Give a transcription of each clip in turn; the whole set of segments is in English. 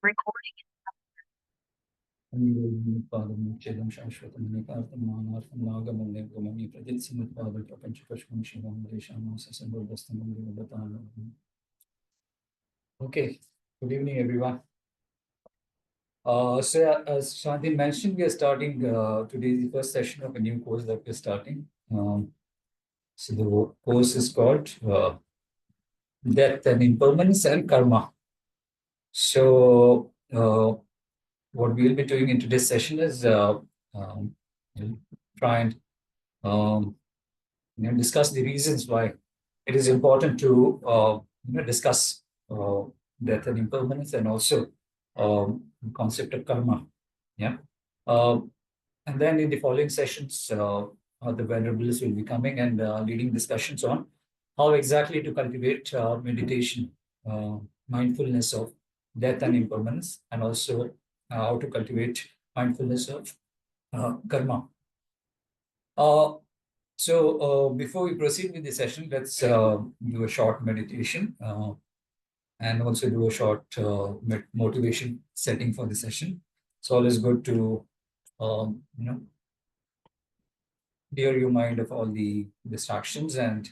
Recording. Okay, good evening, everyone. So, as Shanti mentioned, we are starting today the first session of a new course that we're starting. So the course is called Death and Impermanence and Karma. So, what we'll be doing in today's session is we'll try and discuss the reasons why it is important to discuss death and impermanence, and also the concept of karma. Yeah. And then in the following sessions, the Venerables will be coming and leading discussions on how exactly to cultivate meditation, mindfulness of death and impermanence, and also how to cultivate mindfulness of karma. So before we proceed with the session, let's do a short meditation and also do a short motivation setting for the session. It's always good to clear your mind of all the distractions, and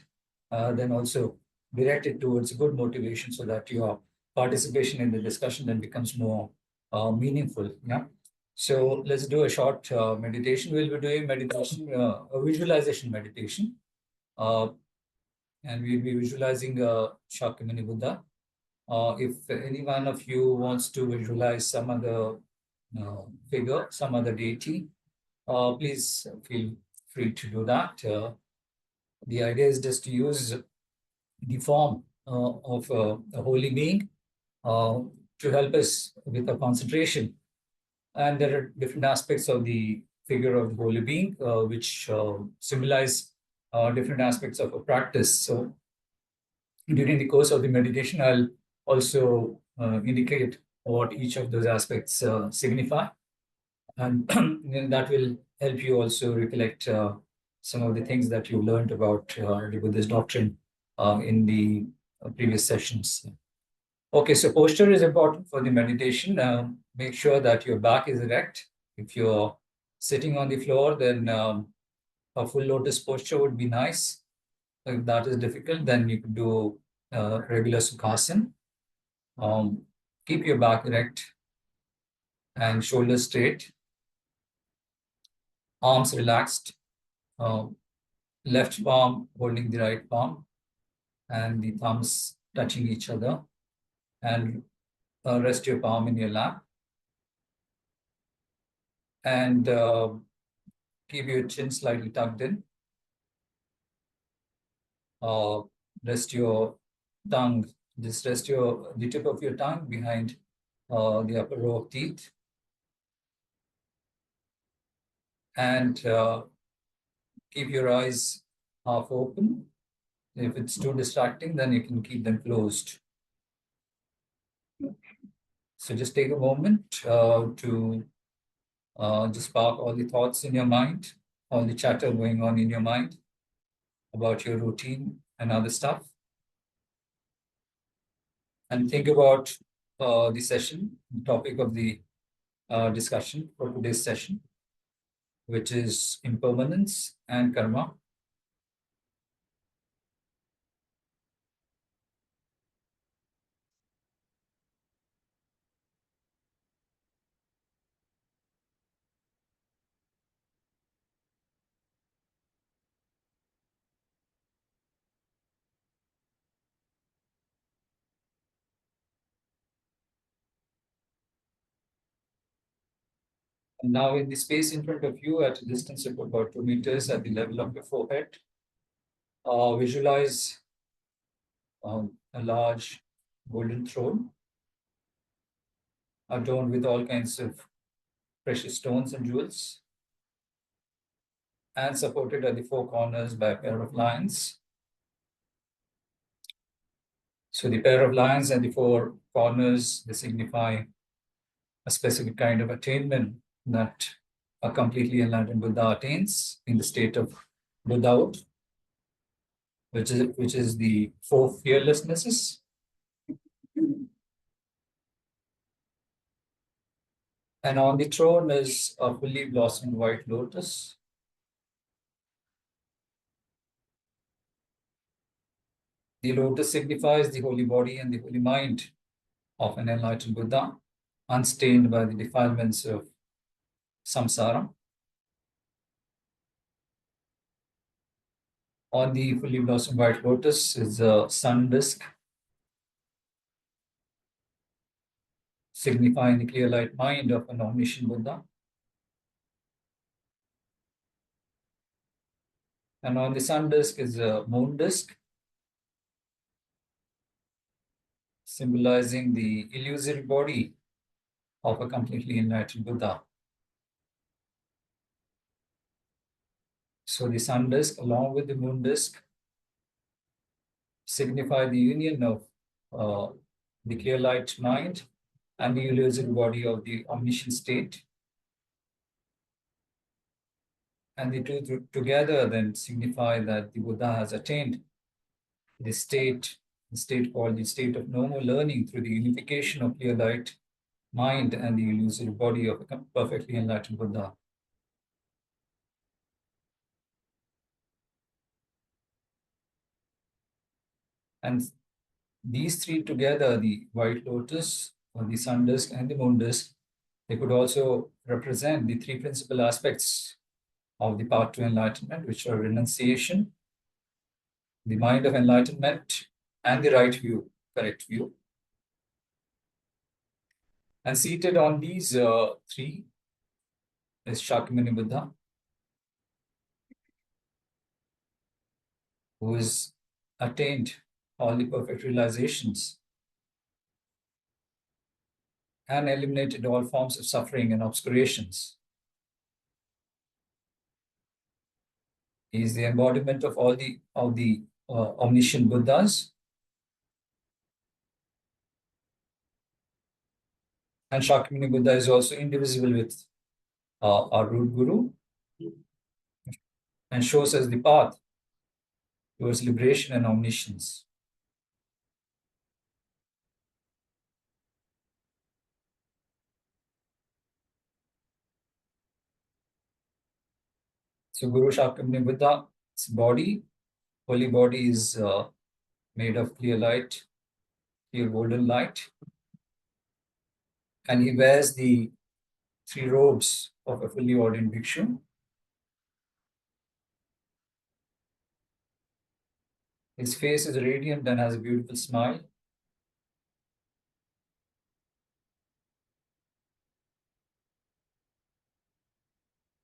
then also direct it towards good motivation so that your participation in the discussion then becomes more meaningful. Yeah. So let's do a short meditation. We'll be doing meditation, a visualization meditation. And we'll be visualizing Shakyamuni Buddha. If any one of you wants to visualize some other figure, some other deity, please feel free to do that. The idea is just to use the form of a holy being to help us with the concentration. And there are different aspects of the figure of the holy being, which symbolize different aspects of a practice. So during the course of the meditation, I'll also indicate what each of those aspects signify. And that will help you also recollect some of the things that you learned about the Buddhist doctrine in the previous sessions. Okay, so posture is important for the meditation. Make sure that your back is erect. If you're sitting on the floor, then a full lotus posture would be nice. If that is difficult, then you could do regular sukhasana. Keep your back erect and shoulders straight, arms relaxed, left palm holding the right palm, and the thumbs touching each other, and rest your palm in your lap, and keep your chin slightly tucked in. Rest your tongue, just rest the tip of your tongue behind the upper row of teeth, and keep your eyes half open. If it's too distracting, then you can keep them closed. So just take a moment to just park all the thoughts in your mind, all the chatter going on in your mind about your routine and other stuff. And think about the session, the topic of the discussion for today's session, which is impermanence and karma. And now in the space in front of you at a distance of about 2 meters at the level of your forehead, visualize a large golden throne adorned with all kinds of precious stones and jewels, and supported at the four corners by a pair of lions. So the pair of lions and the four corners, they signify a specific kind of attainment that a completely enlightened Buddha attains in the state of Buddhahood, which is the four fearlessnesses. And on the throne is a fully blossomed white lotus. The lotus signifies the holy body and the holy mind of an enlightened Buddha, unstained by the defilements of samsara. On the fully blossomed white lotus is a sun disk, signifying the clear light mind of an omniscient Buddha. And on the sun disk is a moon disk, symbolizing the illusory body of a completely enlightened Buddha. So the sun disk, along with the moon disk, signify the union of the clear light mind and the illusory body of the omniscient state. And the two together then signify that the Buddha has attained the state called the state of no more learning through the unification of clear light mind and the illusory body of a perfectly enlightened Buddha. And these three together, the white lotus, or the sun disk, and the moon disk, they could also represent the three principal aspects of the path to enlightenment, which are renunciation, the mind of enlightenment, and the right view, correct view. And seated on these three is Shakyamuni Buddha, who has attained all the perfect realizations and eliminated all forms of suffering and obscurations. He is the embodiment of all the omniscient Buddhas. And Shakyamuni Buddha is also indivisible with our root guru and shows us the path towards liberation and omniscience. So Guru Shakyamuni Buddha's body, holy body, is made of clear light, clear golden light. And he wears the three robes of a fully ordained bhikshu. His face is radiant and has a beautiful smile.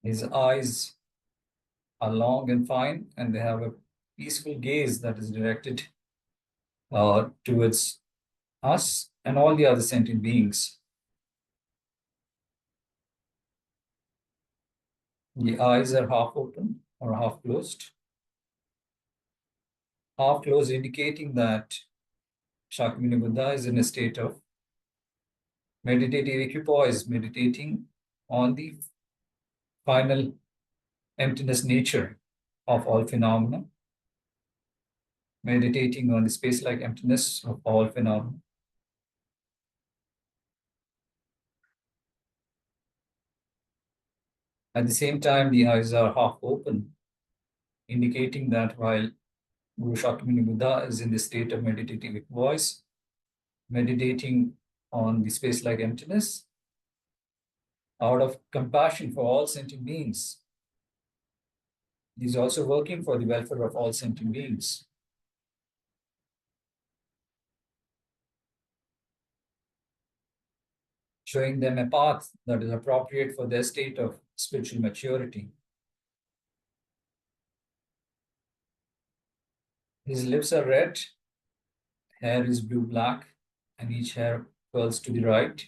His eyes are long and fine, and they have a peaceful gaze that is directed towards us and all the other sentient beings. The eyes are half open or half closed. Half closed, indicating that Shakyamuni Buddha is in a state of meditative equipoise, meditating on the final emptiness nature of all phenomena, meditating on the space-like emptiness of all phenomena. At the same time, the eyes are half open, indicating that while Guru Shakyamuni Buddha is in the state of meditative equipoise, meditating on the space-like emptiness, out of compassion for all sentient beings, he's also working for the welfare of all sentient beings. Showing them a path that is appropriate for their state of spiritual maturity. His lips are red, hair is blue-black, and each hair curls to the right.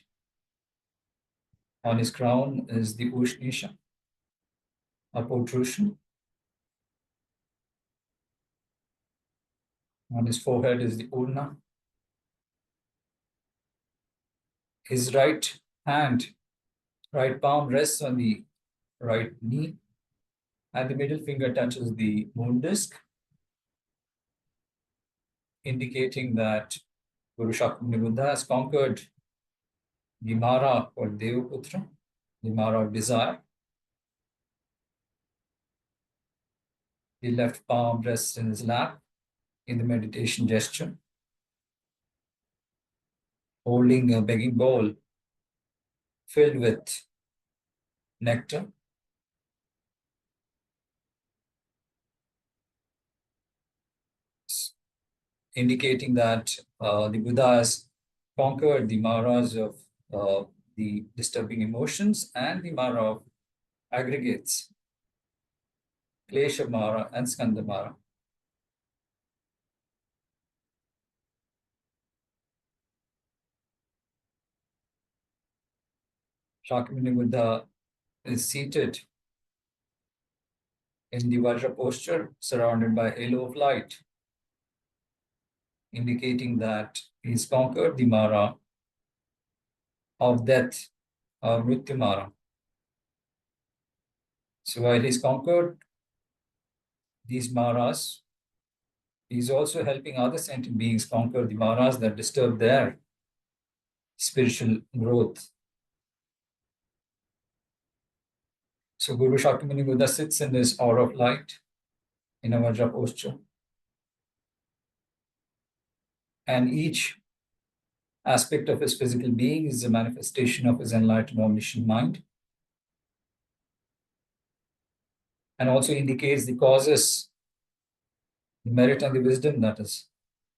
On his crown is the Ushnisha, a protrusion. On his forehead is the Urna. His right palm rests on the right knee, and the middle finger touches the moon disk, indicating that Guru Shakyamuni Buddha has conquered the Mara or Devaputra, the Mara of desire. The left palm rests in his lap in the meditation gesture, holding a begging bowl filled with nectar. Indicating that the Buddha has conquered the Maras of the disturbing emotions and the Mara of aggregates, Klesha Mara and Skanda Mara. Shakyamuni Buddha is seated in the Vajra posture, surrounded by a halo of light, indicating that he's conquered the Mara of death, or Mrityu Mara. So while he's conquered these Maras, he's also helping other sentient beings conquer the Maras that disturb their spiritual growth. So Guru Shakyamuni Buddha sits in this aura of light in a Vajra posture. And each aspect of his physical being is a manifestation of his enlightened omniscient mind. And also indicates the causes, the merit and the wisdom that has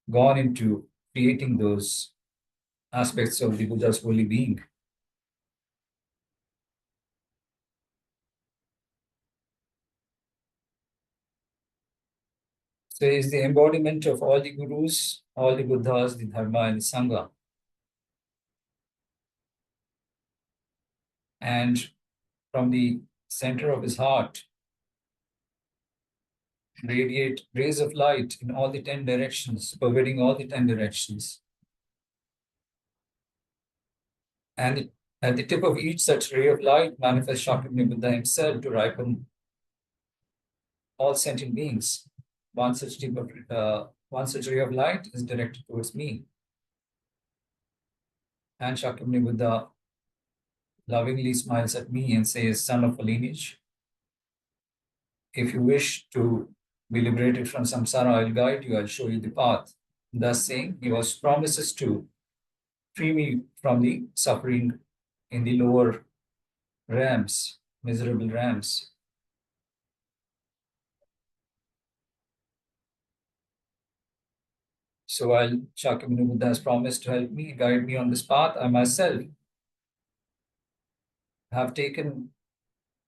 gone into creating those aspects of the Buddha's holy being. So he is the embodiment of all the Gurus, all the Buddhas, the Dharma and the Sangha. And from the center of his heart, radiate rays of light in all the 10 directions, pervading all the 10 directions. And at the tip of each such ray of light manifests Shakyamuni Buddha himself to ripen all sentient beings. One such ray of light is directed towards me. And Shakyamuni Buddha lovingly smiles at me and says, "Son of a lineage, if you wish to be liberated from samsara, I'll guide you, I'll show you the path." Thus saying, he was promises to free me from the suffering in the lower realms, miserable realms. So while Shakyamuni Buddha has promised to help me, guide me on this path, I myself have taken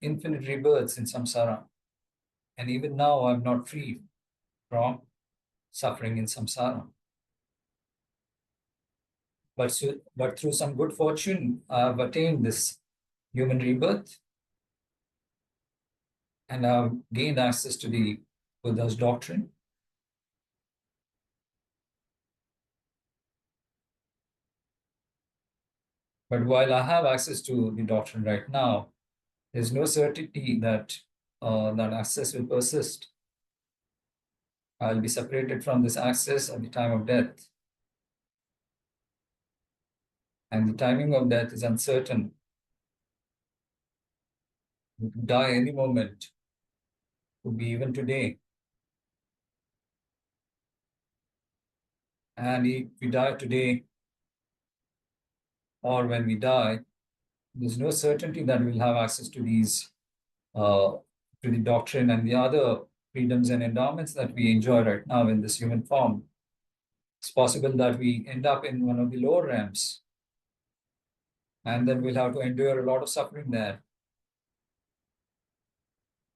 infinite rebirths in samsara. And even now, I'm not free from suffering in samsara. But through some good fortune, I've attained this human rebirth and I've gained access to the Buddha's doctrine. But while I have access to the doctrine right now, there's no certainty that that access will persist. I'll be separated from this access at the time of death. And the timing of death is uncertain. We could die any moment, could be even today. And if we die today, or when we die, there's no certainty that we'll have access to these, to the doctrine and the other freedoms and endowments that we enjoy right now in this human form. It's possible that we end up in one of the lower realms, and then we'll have to endure a lot of suffering there.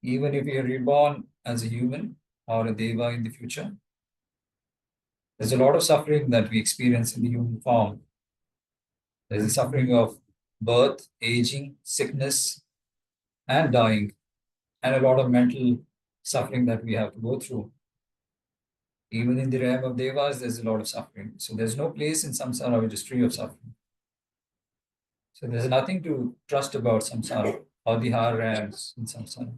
Even if we are reborn as a human or a deva in the future, there's a lot of suffering that we experience in the human form. There's the suffering of birth, aging, sickness, and dying, and a lot of mental suffering that we have to go through. Even in the realm of devas, there's a lot of suffering. So there's no place in samsara which is free of suffering. So there's nothing to trust about samsara or the higher realms in samsara.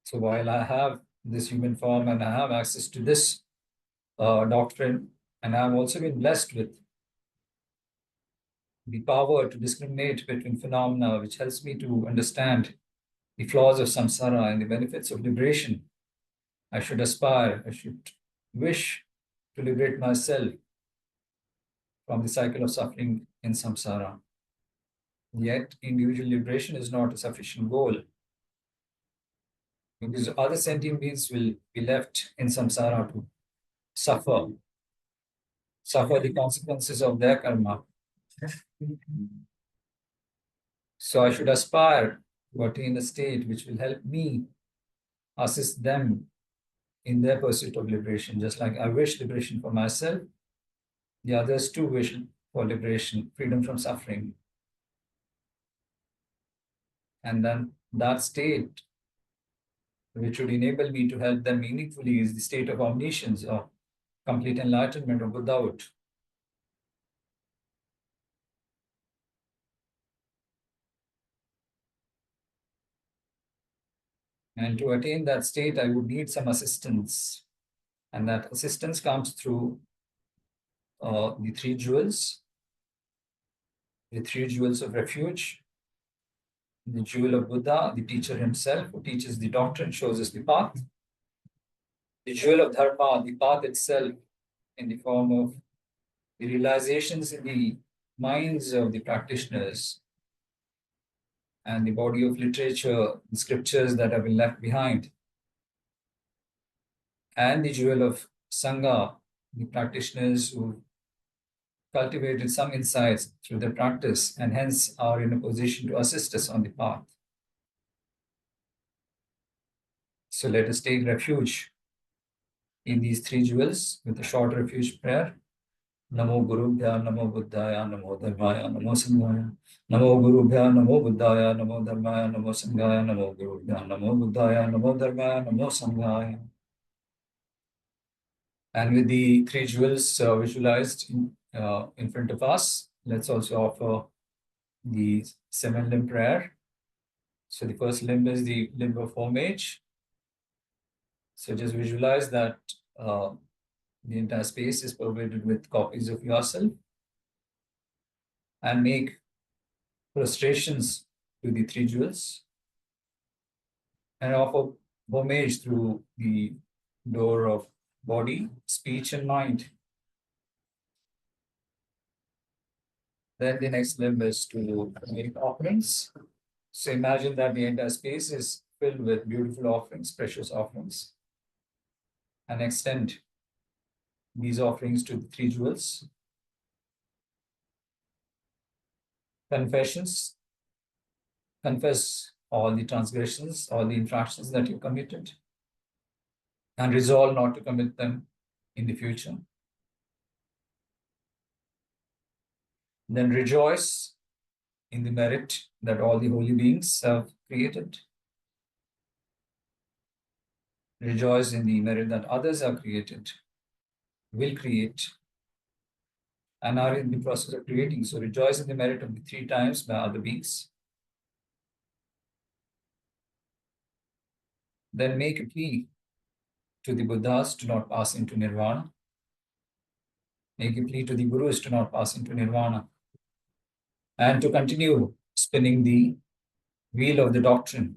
So while I have this human form and I have access to this doctrine, and I've also been blessed with the power to discriminate between phenomena, which helps me to understand the flaws of samsara and the benefits of liberation. I should aspire, I should wish to liberate myself from the cycle of suffering in samsara. Yet, individual liberation is not a sufficient goal, because other sentient beings will be left in samsara to suffer, suffer the consequences of their karma. So I should aspire to attain a state which will help me assist them in their pursuit of liberation. Just like I wish liberation for myself, the others too wish for liberation, freedom from suffering. And then that state which would enable me to help them meaningfully is the state of omniscience or complete enlightenment or Buddhahood. And to attain that state, I would need some assistance. And that assistance comes through the three jewels of refuge, the jewel of Buddha, the teacher himself, who teaches the doctrine, shows us the path, the jewel of Dharma, the path itself, in the form of the realizations in the minds of the practitioners, and the body of literature, the scriptures that have been left behind, and the jewel of Sangha, the practitioners who cultivated some insights through their practice and hence are in a position to assist us on the path. So let us take refuge in these three jewels with a short refuge prayer. Namo Gurubhya, Namo Buddhaya, Namo Dharmaya, Namo Sanghaya. Namo Gurubhya, Namo Buddhaya, Namo Dharmaya, Namo Sanghaya. Namo Gurubhya, Namo Buddhaya, Namo Dharmaya, Namo Sanghaya. And with the three jewels visualized in front of us, let's also offer the seven limb prayer. So the first limb is the limb of homage. So just visualize that the entire space is pervaded with copies of yourself, and make prostrations to the three jewels and offer homage through the door of body, speech, and mind. Then the next limb is to make offerings. So imagine that the entire space is filled with beautiful offerings, precious offerings, and extend these offerings to the three jewels. Confessions. Confess all the transgressions, all the infractions that you committed, and resolve not to commit them in the future. Then rejoice in the merit that all the holy beings have created. Rejoice in the merit that others have created, will create, and are in the process of creating. So rejoice in the merit of the three times by other beings. Then make a plea to the Buddhas to not pass into nirvana. Make a plea to the Gurus to not pass into nirvana, and to continue spinning the wheel of the doctrine,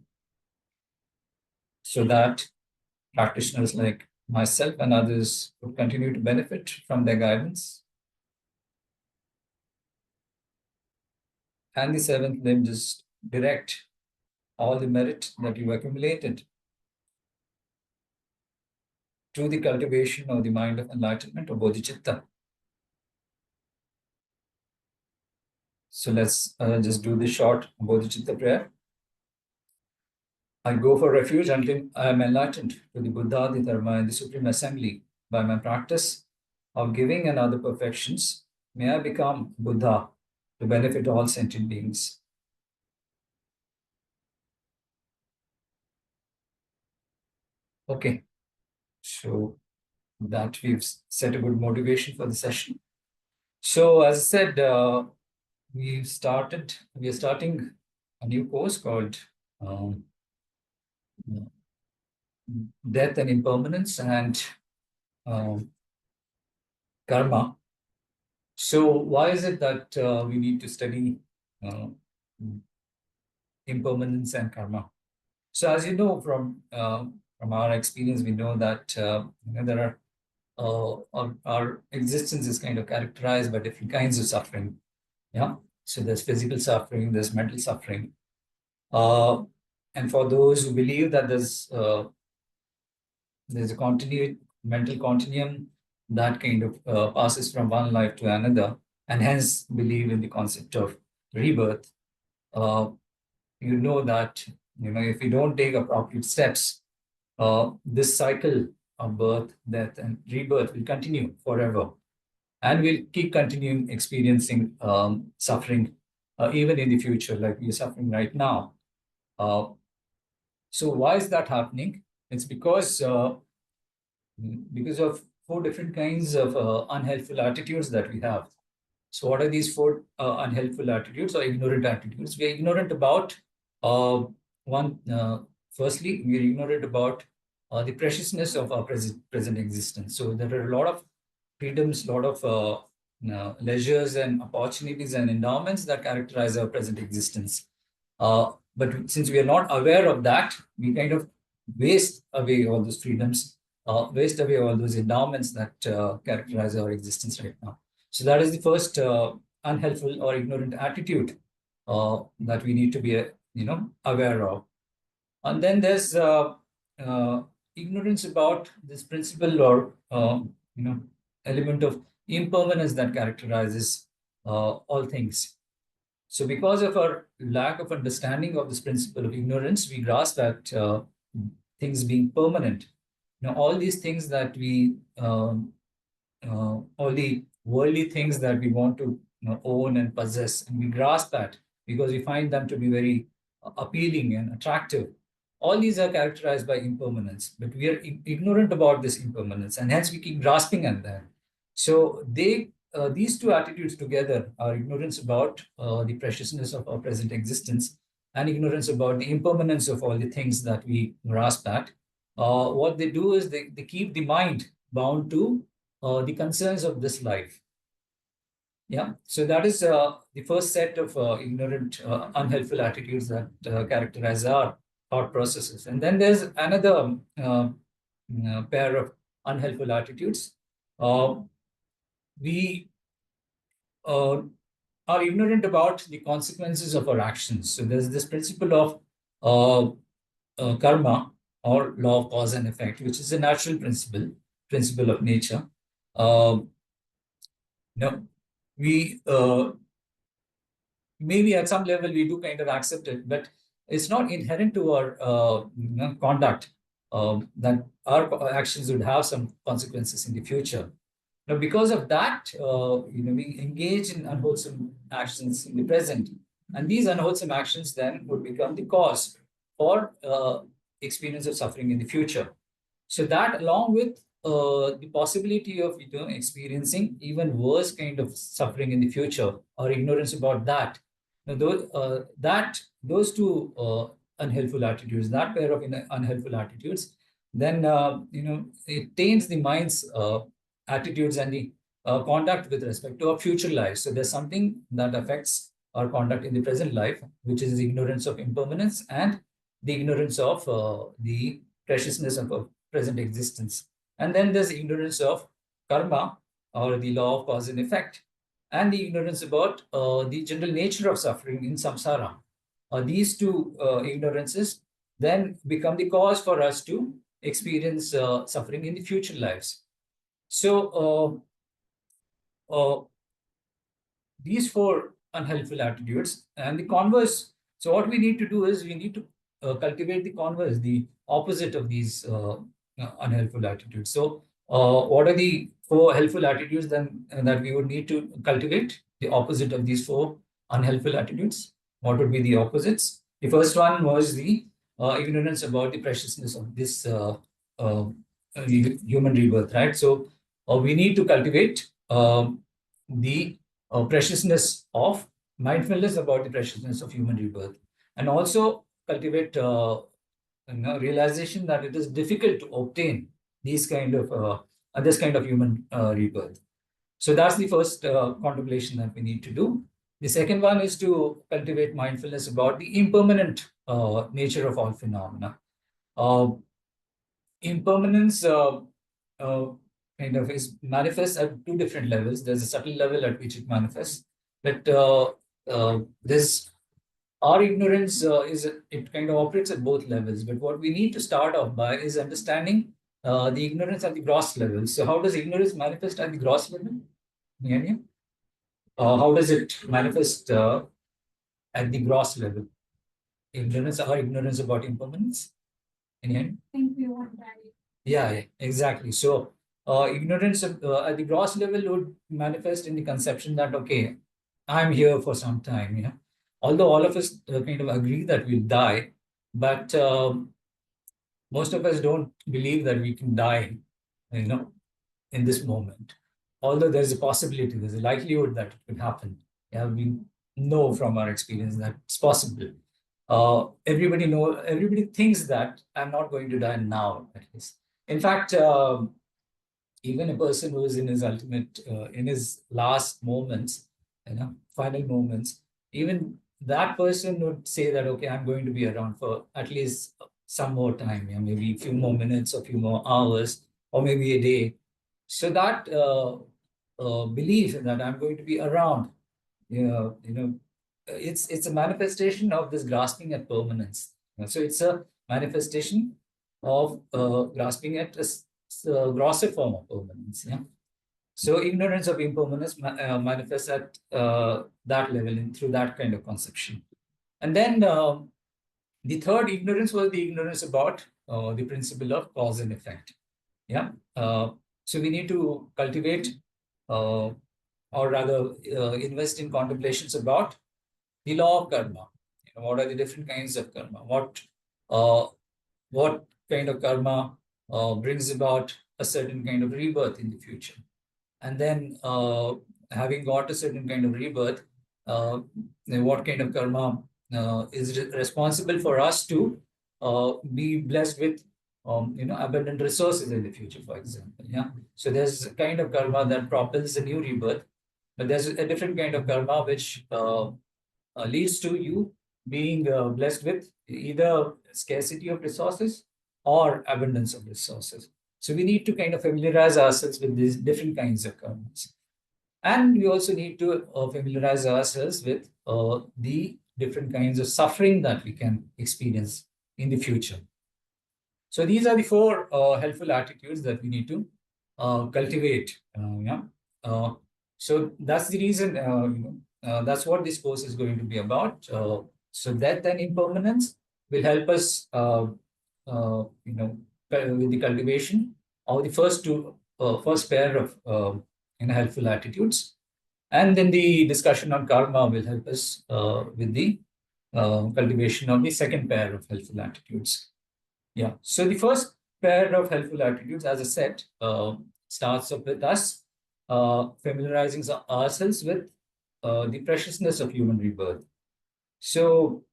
so that practitioners like myself and others would continue to benefit from their guidance. And the seventh limb, just direct all the merit that you accumulated to the cultivation of the mind of enlightenment or bodhicitta. So let's just do the short bodhicitta prayer. I go for refuge until I am enlightened to the Buddha, the Dharma, and the Supreme Assembly by my practice of giving and other perfections. May I become Buddha to benefit all sentient beings. Okay, so that we've set a good motivation for the session. So as I said, we are starting a new course called Death and Impermanence and Karma. So why is it that we need to study impermanence and karma? So as you know from our experience, we know that there are our existence is kind of characterized by different kinds of suffering. Yeah. So there's physical suffering, there's mental suffering. And for those who believe that there's a continued mental continuum that kind of passes from one life to another, and hence believe in the concept of rebirth, uh, you know that if you don't take appropriate steps, this cycle of birth, death, and rebirth will continue forever, and we'll keep continuing experiencing suffering even in the future, like we're suffering right now. Uh, so why is that happening? It's because of four different kinds of unhelpful attitudes that we have. So, what are these four unhelpful attitudes or ignorant attitudes? We are ignorant about one. Firstly, we are ignorant about the preciousness of our present existence. So, there are a lot of freedoms, a lot of leisures and opportunities and endowments that characterize our present existence. But since we are not aware of that, we kind of waste away all those freedoms, waste away all those endowments that characterize our existence right now. So that is the first unhelpful or ignorant attitude that we need to be, aware of. And then there's uh, ignorance about this principle or element of impermanence that characterizes all things. So, because of our lack of understanding of this principle of ignorance, we grasp at things being permanent. All these things that all the worldly things that we want to own and possess, and we grasp at because we find them to be very appealing and attractive. All these are characterized by impermanence, but we are ignorant about this impermanence, and hence we keep grasping at that. So these two attitudes together are ignorance about the preciousness of our present existence and ignorance about the impermanence of all the things that we grasp at. What they do is they keep the mind bound to the concerns of this life. Yeah, so that is the first set of ignorant, unhelpful attitudes that characterize our thought processes. And then there's another pair of unhelpful attitudes. Uh, we are ignorant about the consequences of our actions. So there's this principle of karma or law of cause and effect, which is a natural principle of nature. Um, we maybe at some level we do kind of accept it, but it's not inherent to our conduct that our actions would have some consequences in the future. Now, because of that, we engage in unwholesome actions in the present, and these unwholesome actions then would become the cause for experience of suffering in the future. So that, along with the possibility of experiencing even worse kind of suffering in the future or ignorance about that, those two unhelpful attitudes, that pair of unhelpful attitudes, then it taints the mind's attitudes and the conduct with respect to our future life. So there's something that affects our conduct in the present life, which is the ignorance of impermanence and the ignorance of the preciousness of our present existence. And then there's ignorance of karma or the law of cause and effect, and the ignorance about the general nature of suffering in samsara. These two ignorances then become the cause for us to experience suffering in the future lives. So, these four unhelpful attitudes and the converse. So, what we need to do is we need to cultivate the converse, the opposite of these unhelpful attitudes. So, what are the four helpful attitudes then that we would need to cultivate? The opposite of these four unhelpful attitudes. What would be the opposites? The first one was the ignorance about the preciousness of this human rebirth, right? So, we need to cultivate the preciousness of mindfulness about the preciousness of human rebirth, and also cultivate realization that it is difficult to obtain these kind of this kind of human rebirth. So that's the first contemplation that we need to do. The second one is to cultivate mindfulness about the impermanent nature of all phenomena. Impermanence kind of is manifests at two different levels. There's a subtle level at which it manifests, but there's our ignorance is it kind of operates at both levels. But what we need to start off by is understanding the ignorance at the gross level. So how does ignorance manifest at the gross level? Yeah. How does it manifest at the gross level? Ignorance, our ignorance about impermanence. Think we want that. Yeah, exactly. So ignorance at the gross level would manifest in the conception that, okay, I'm here for some time. Yeah. Although all of us kind of agree that we'll die, but most of us don't believe that we can die, in this moment. Although there's a possibility, there's a likelihood that it could happen. Yeah, we know from our experience that it's possible. Everybody thinks that I'm not going to die now, at least. In fact, even a person who is in his in his last moments, final moments, even that person would say that, okay, I'm going to be around for at least some more time, maybe a few more minutes, a few more hours, or maybe a day. So that belief that I'm going to be around, it's a manifestation of this grasping at permanence. So it's a manifestation of grasping at a grosser form of permanence. Yeah. So ignorance of impermanence manifests at that level through that kind of conception. And then the third ignorance was the ignorance about the principle of cause and effect. Yeah. So we need to cultivate, or rather invest in contemplations about the law of karma. What are the different kinds of karma? What kind of karma brings about a certain kind of rebirth in the future? And then having got a certain kind of rebirth, what kind of karma is responsible for us to be blessed with abundant resources in the future, for example. Yeah. So there's a kind of karma that propels a new rebirth, but there's a different kind of karma which leads to you being blessed with either scarcity of resources or abundance of resources. So we need to kind of familiarize ourselves with these different kinds of karmas. And we also need to familiarize ourselves with the different kinds of suffering that we can experience in the future. So these are the four helpful attitudes that we need to cultivate. So that's the reason, that's what this course is going to be about. So death and impermanence will help us, with the cultivation of the first pair of helpful attitudes. And then the discussion on karma will help us with the cultivation of the second pair of helpful attitudes. Yeah. So the first pair of helpful attitudes, as I said, starts up with us familiarizing ourselves with the preciousness of human rebirth. So,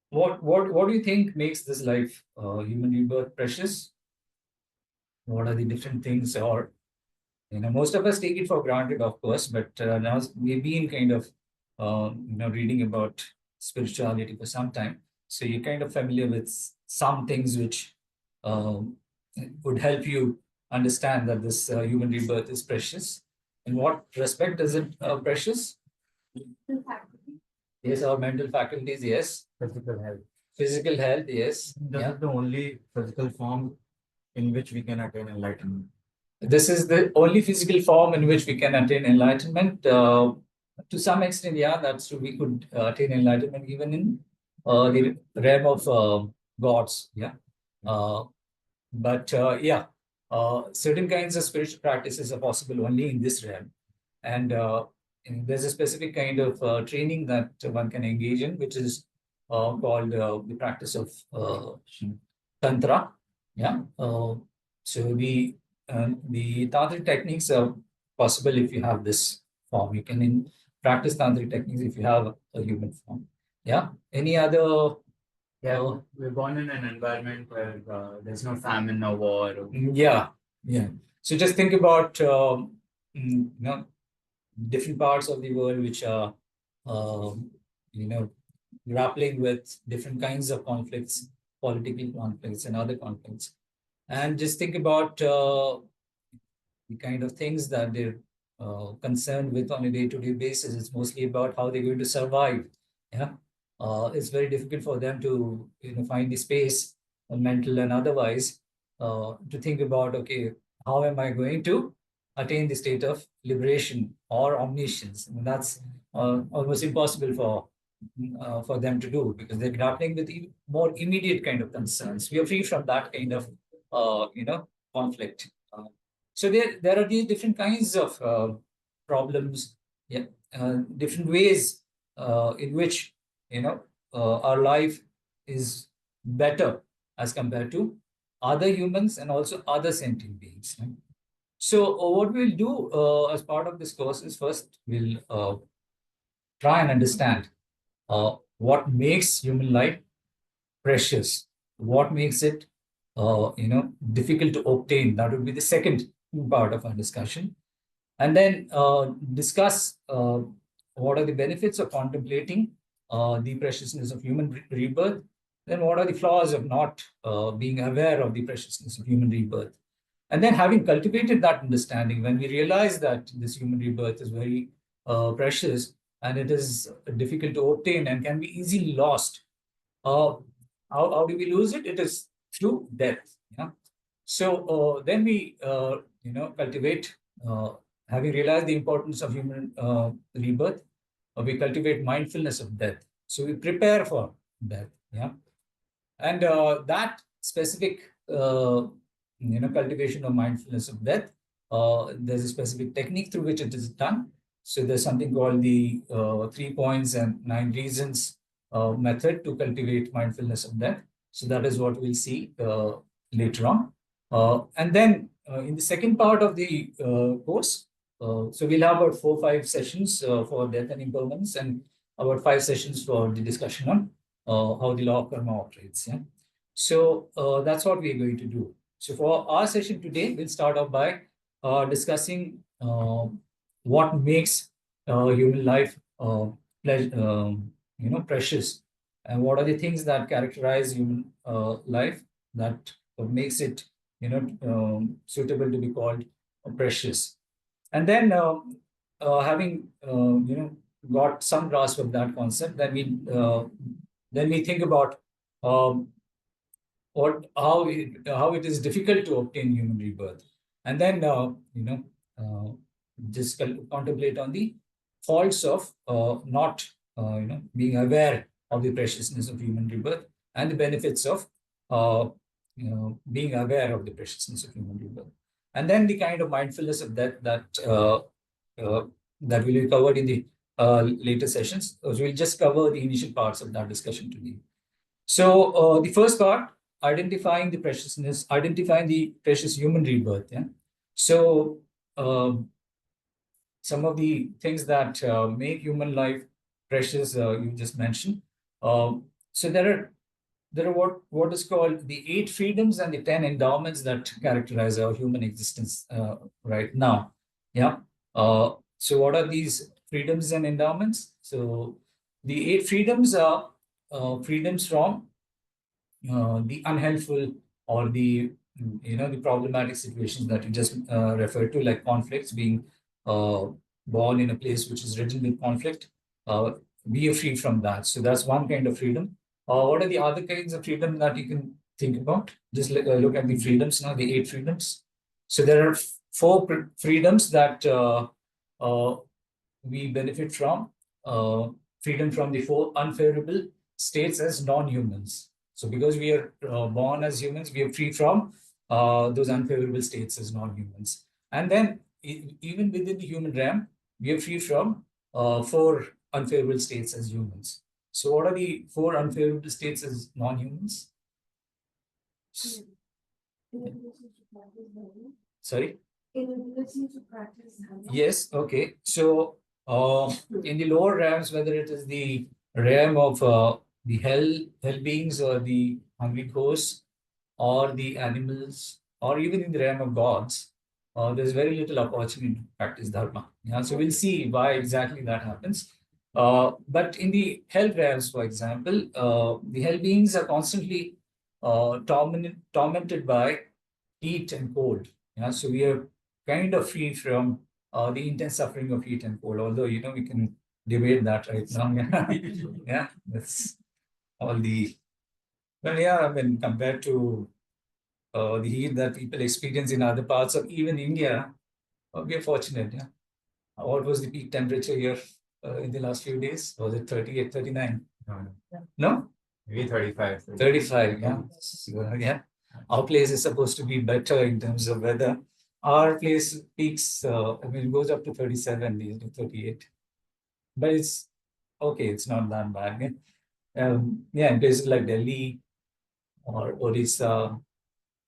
what do you think makes this life, human rebirth, precious? What are the different things, or most of us take it for granted, of course, but now we've been kind of reading about spirituality for some time, so you're kind of familiar with some things which would help you understand that this human rebirth is precious. In what respect is it precious? Yes, our mental faculties, yes. Physical health. Physical health, yes. This is the only physical form in which we can attain enlightenment. This is the only physical form in which we can attain enlightenment. To some extent, yeah, that's true. We could attain enlightenment even in the realm of gods. Yeah. But yeah, certain kinds of spiritual practices are possible only in this realm. And there's a specific kind of training that one can engage in, which is called the practice of Tantra. Yeah. So the tantric techniques are possible if you have this form. You can practice tantric techniques if you have a human form. Yeah. Any other? Yeah, we're born in an environment where there's no famine, no war. Yeah. Yeah. So just think about different parts of the world which are you know grappling with different kinds of conflicts, political conflicts and other conflicts, and just think about the kind of things that they're concerned with on a day-to-day basis. It's mostly about how they're going to survive. Yeah, it's very difficult for them to find the space, mental and otherwise, to think about, okay, how am I going to attain the state of liberation or omniscience? And that's almost impossible for them to do, because they're grappling with more immediate kind of concerns. We are free from that kind of conflict. So there are these different kinds of problems, yeah, different ways in which our life is better as compared to other humans and also other sentient beings. Right? So what we'll do as part of this course is, first we'll try and understand what makes human life precious, what makes it difficult to obtain. That would be the second part of our discussion. And then discuss what are the benefits of contemplating the preciousness of human rebirth. Then what are the flaws of not being aware of the preciousness of human rebirth. And then, having cultivated that understanding, when we realize that this human rebirth is very precious and it is difficult to obtain and can be easily lost, uh, how do we lose it? It is through death. Yeah. So then we cultivate, having realized the importance of human rebirth, we cultivate mindfulness of death. So we prepare for death. Yeah. And that specific cultivation of mindfulness of death, there's a specific technique through which it is done. So there's something called the 3 points and 9 reasons method to cultivate mindfulness of death. So that is what we'll see later on. And then in the second part of the course, so we'll have about 4-5 sessions for death and impermanence, and about 5 sessions for the discussion on how the law of karma operates. Yeah. So that's what we're going to do. So for our session today, we'll start off by discussing what makes human life precious, and what are the things that characterize human life that makes it suitable to be called precious. And then having got some grasp of that concept, then we think about how it is difficult to obtain human rebirth, and then just contemplate on the faults of not being aware of the preciousness of human rebirth, and the benefits of being aware of the preciousness of human rebirth, and then the kind of mindfulness of that will be covered in the later sessions. So we'll just cover the initial parts of that discussion today. So the first part, identifying the precious human rebirth. Yeah. So some of the things that make human life precious, you just mentioned. So there are what is called the 8 freedoms and the 10 endowments that characterize our human existence right now. Yeah. So what are these freedoms and endowments? So the 8 freedoms are freedoms from the unhelpful or the the problematic situations that you just referred to, like conflicts, being born in a place which is ridden with conflict. We are free from that. So that's one kind of freedom. What are the other kinds of freedom that you can think about? Just look at the freedoms now, the 8 freedoms. So there are 4 freedoms that we benefit from. Freedom from the 4 unfavorable states as non-humans. So because we are born as humans, we are free from those unfavorable states as non-humans. And then even within the human realm, we are free from 4 unfavorable states as humans. So what are the 4 unfavorable states as non-humans? Sorry? Inability to practice Dharma. Yes, okay. So in the lower realms, whether it is the realm of the hell beings or the hungry ghosts or the animals, or even in the realm of gods, there's very little opportunity to practice Dharma. Yeah? So we'll see why exactly that happens. But in the hell realms, for example, the hell beings are constantly tormented by heat and cold. Yeah? So we are kind of free from the intense suffering of heat and cold, although, we can debate that right now. Yeah, that's all the, well, yeah, I mean, compared to the heat that people experience in other parts of even India, we are fortunate. Yeah. What was the peak temperature here in the last few days? Was it 38, 39? No? Maybe 35. 35, yeah. So, yeah. Our place is supposed to be better in terms of weather. Our place peaks, it goes up to 37, these to 38. But it's okay, it's not that bad. Yeah, in places like Delhi or Odisha,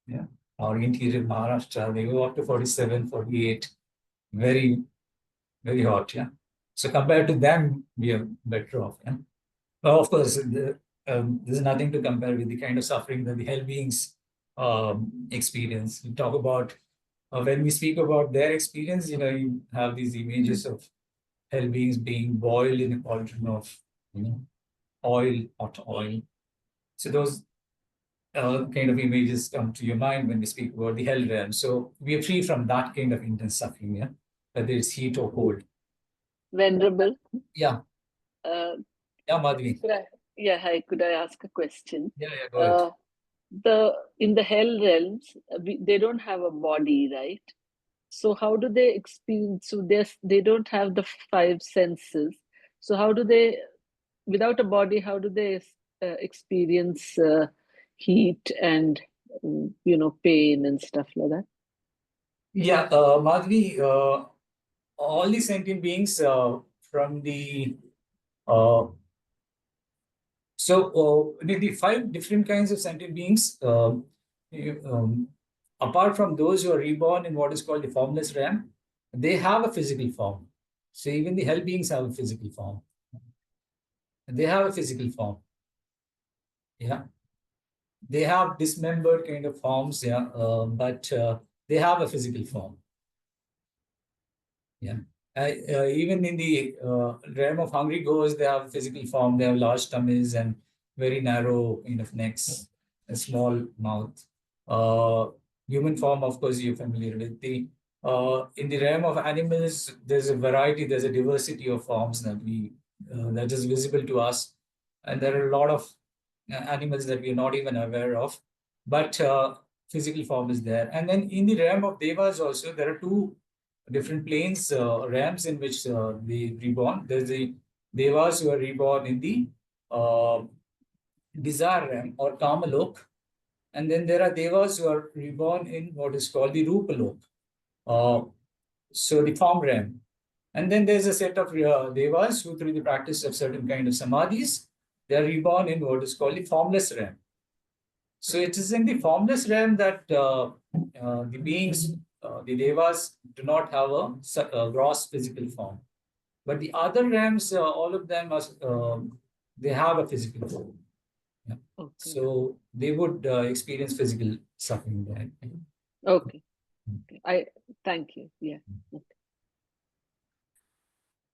yeah, or interior Maharashtra, they go up to 47, 48. Very, very hot, yeah. So compared to them, we are better off. Yeah? Well, of course, there's nothing to compare with the kind of suffering that the hell beings experience. We talk about when we speak about their experience, you have these images of hell beings being boiled in a cauldron of, oil, hot oil. So those kind of images come to your mind when we speak about the hell realm. So we are free from that kind of intense suffering, yeah, whether it's heat or cold. Venerable. Yeah. Yeah, Madhvi. Hi, could I ask a question? Yeah, go ahead. In the hell realms, they don't have a body, right? So how do they experience? So they don't have the five senses. So how do they, without a body, how do they experience heat and pain and stuff like that? Yeah, Madhvi, all the sentient beings from the the five different kinds of sentient beings, apart from those who are reborn in what is called the formless realm, they have a physical form. So even the hell beings have a physical form. They have a physical form. Yeah. They have dismembered kind of forms, yeah, but they have a physical form. Yeah. Even in the realm of hungry ghosts, they have physical form. They have large tummies and very narrow kind of necks, a small mouth. Human form, of course, you're familiar with. In the realm of animals, there's a variety, there's a diversity of forms that is visible to us, and there are a lot of animals that we are not even aware of. But physical form is there, and then in the realm of devas also, there are two different planes, realms in which they reborn. There's the devas who are reborn in the desire realm or kamalok, and then there are devas who are reborn in what is called the rupalok, so the form realm. And then there's a set of devas who, through the practice of certain kind of samadhis, they are reborn in what is called the formless realm. So it is in the formless realm that the beings, the devas, do not have a gross physical form. But the other realms, all of them, they have a physical form. Yeah. Okay. So they would experience physical suffering there. Okay. I thank you. Yeah.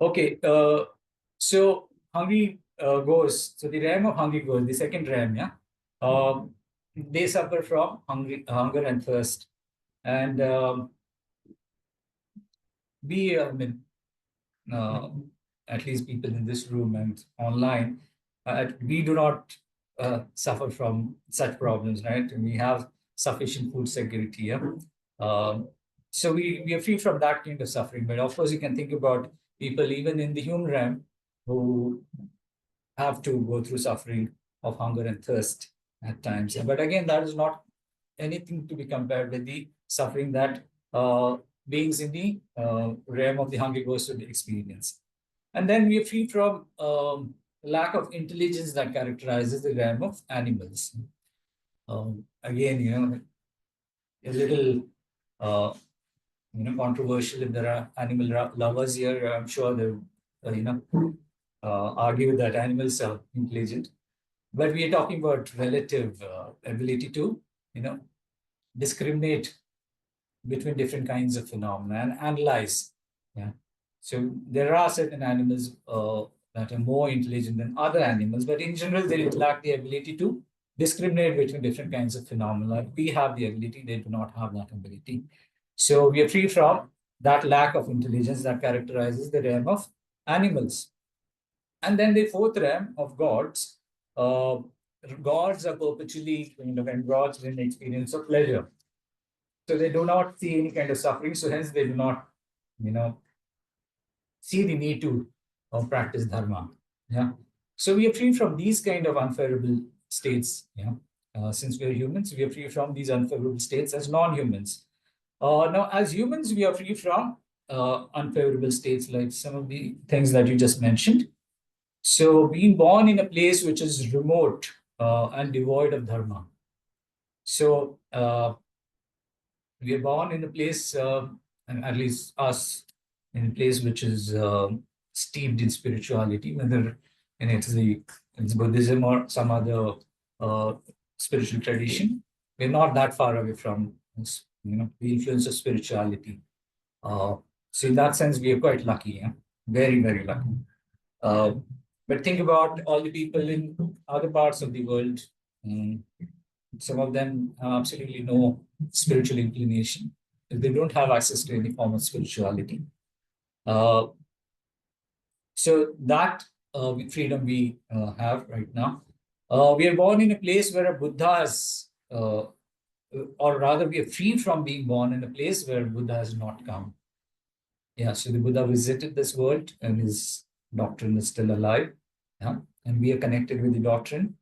Okay. So hungry ghosts. So the realm of hungry ghosts, the second realm, yeah. They suffer from hunger and thirst, and we, at least people in this room and online, we do not suffer from such problems, right? And we have sufficient food security. Yeah? So we are free from that kind of suffering. But of course, you can think about people even in the human realm who have to go through suffering of hunger and thirst at times. But again, that is not anything to be compared with the suffering that beings in the realm of the hungry ghosts would experience. And then we are free from lack of intelligence that characterizes the realm of animals. Again, a little controversial if there are animal lovers here. I'm sure they'll argue that animals are intelligent. But we are talking about relative ability to, discriminate between different kinds of phenomena and analyze. Yeah. So there are certain animals that are more intelligent than other animals, but in general, they lack the ability to discriminate between different kinds of phenomena. We have the ability, they do not have that ability. So we are free from that lack of intelligence that characterizes the realm of animals. And then the fourth realm of gods, gods are perpetually engrossed in the experience of pleasure. So they do not see any kind of suffering. So hence they do not, see the need to practice dharma. Yeah. So we are free from these kind of unfavorable states. Yeah. Since we are humans, we are free from these unfavorable states as non-humans. Now, as humans, we are free from unfavorable states like some of the things that you just mentioned. So being born in a place which is remote and devoid of dharma. So we are born in a place, and at least us, in a place which is steeped in spirituality, whether it's Buddhism or some other spiritual tradition. We're not that far away from the influence of spirituality. So in that sense, we are quite lucky, yeah? Very, very lucky. But think about all the people in other parts of the world. Some of them have absolutely no spiritual inclination. They don't have access to any form of spirituality. So that freedom we have right now. We are born in a place where a Buddha has, or rather, we are free from being born in a place where Buddha has not come. Yeah, so the Buddha visited this world and his doctrine is still alive. Yeah, and we are connected with the doctrine.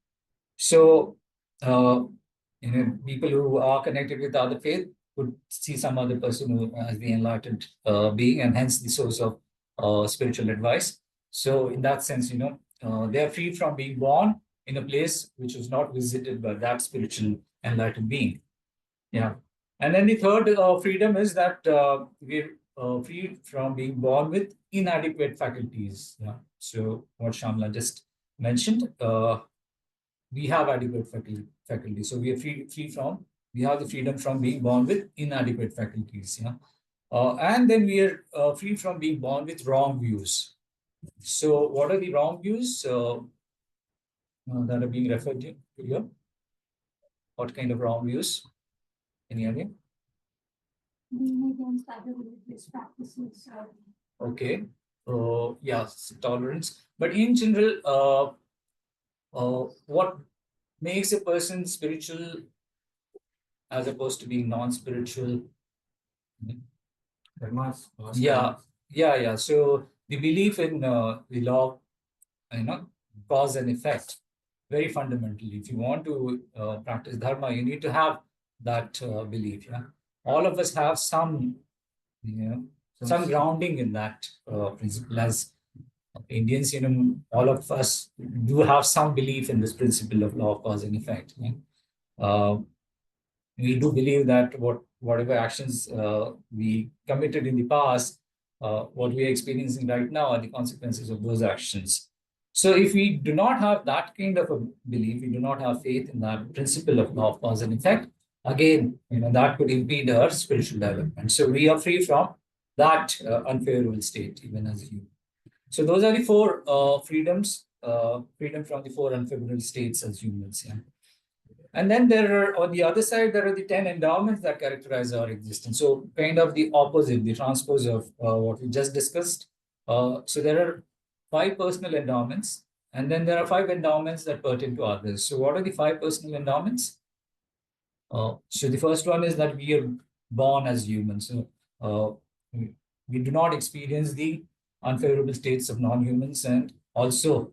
So, people who are connected with the other faith would see some other person who as the enlightened being and hence the source of spiritual advice. So, in that sense, they are free from being born in a place which was not visited by that spiritual enlightened being. Yeah. And then the third freedom is that we're free from being born with inadequate faculties. Yeah. So what Shamla just mentioned, we have adequate faculty. So we are we have the freedom from being born with inadequate faculties. Yeah. And then we are free from being born with wrong views. So what are the wrong views that are being referred to here? What kind of wrong views? Any idea? Being against other religious practices. Okay. Yes, tolerance. But in general, what makes a person spiritual as opposed to being non-spiritual? Dharma's Yeah, yeah. So the belief in the law, cause and effect, very fundamentally. If you want to practice dharma, you need to have that belief. Yeah, all of us have some, some grounding in that principle. As Indians, all of us do have some belief in this principle of law of cause and effect. Yeah? We do believe that whatever actions we committed in the past, what we are experiencing right now are the consequences of those actions. So if we do not have that kind of a belief, we do not have faith in that principle of law of cause and effect, again, that could impede our spiritual development. So we are free from that unfavorable state, even as you. So those are the four freedoms, freedom from the four unfavorable states as humans. Yeah. And then there are, on the other side, there are the 10 endowments that characterize our existence. So kind of the opposite, the transpose of what we just discussed. So there are 5 personal endowments, and then there are 5 endowments that pertain to others. So what are the 5 personal endowments? So the first one is that we are born as humans. So we do not experience the unfavorable states of non-humans, and also,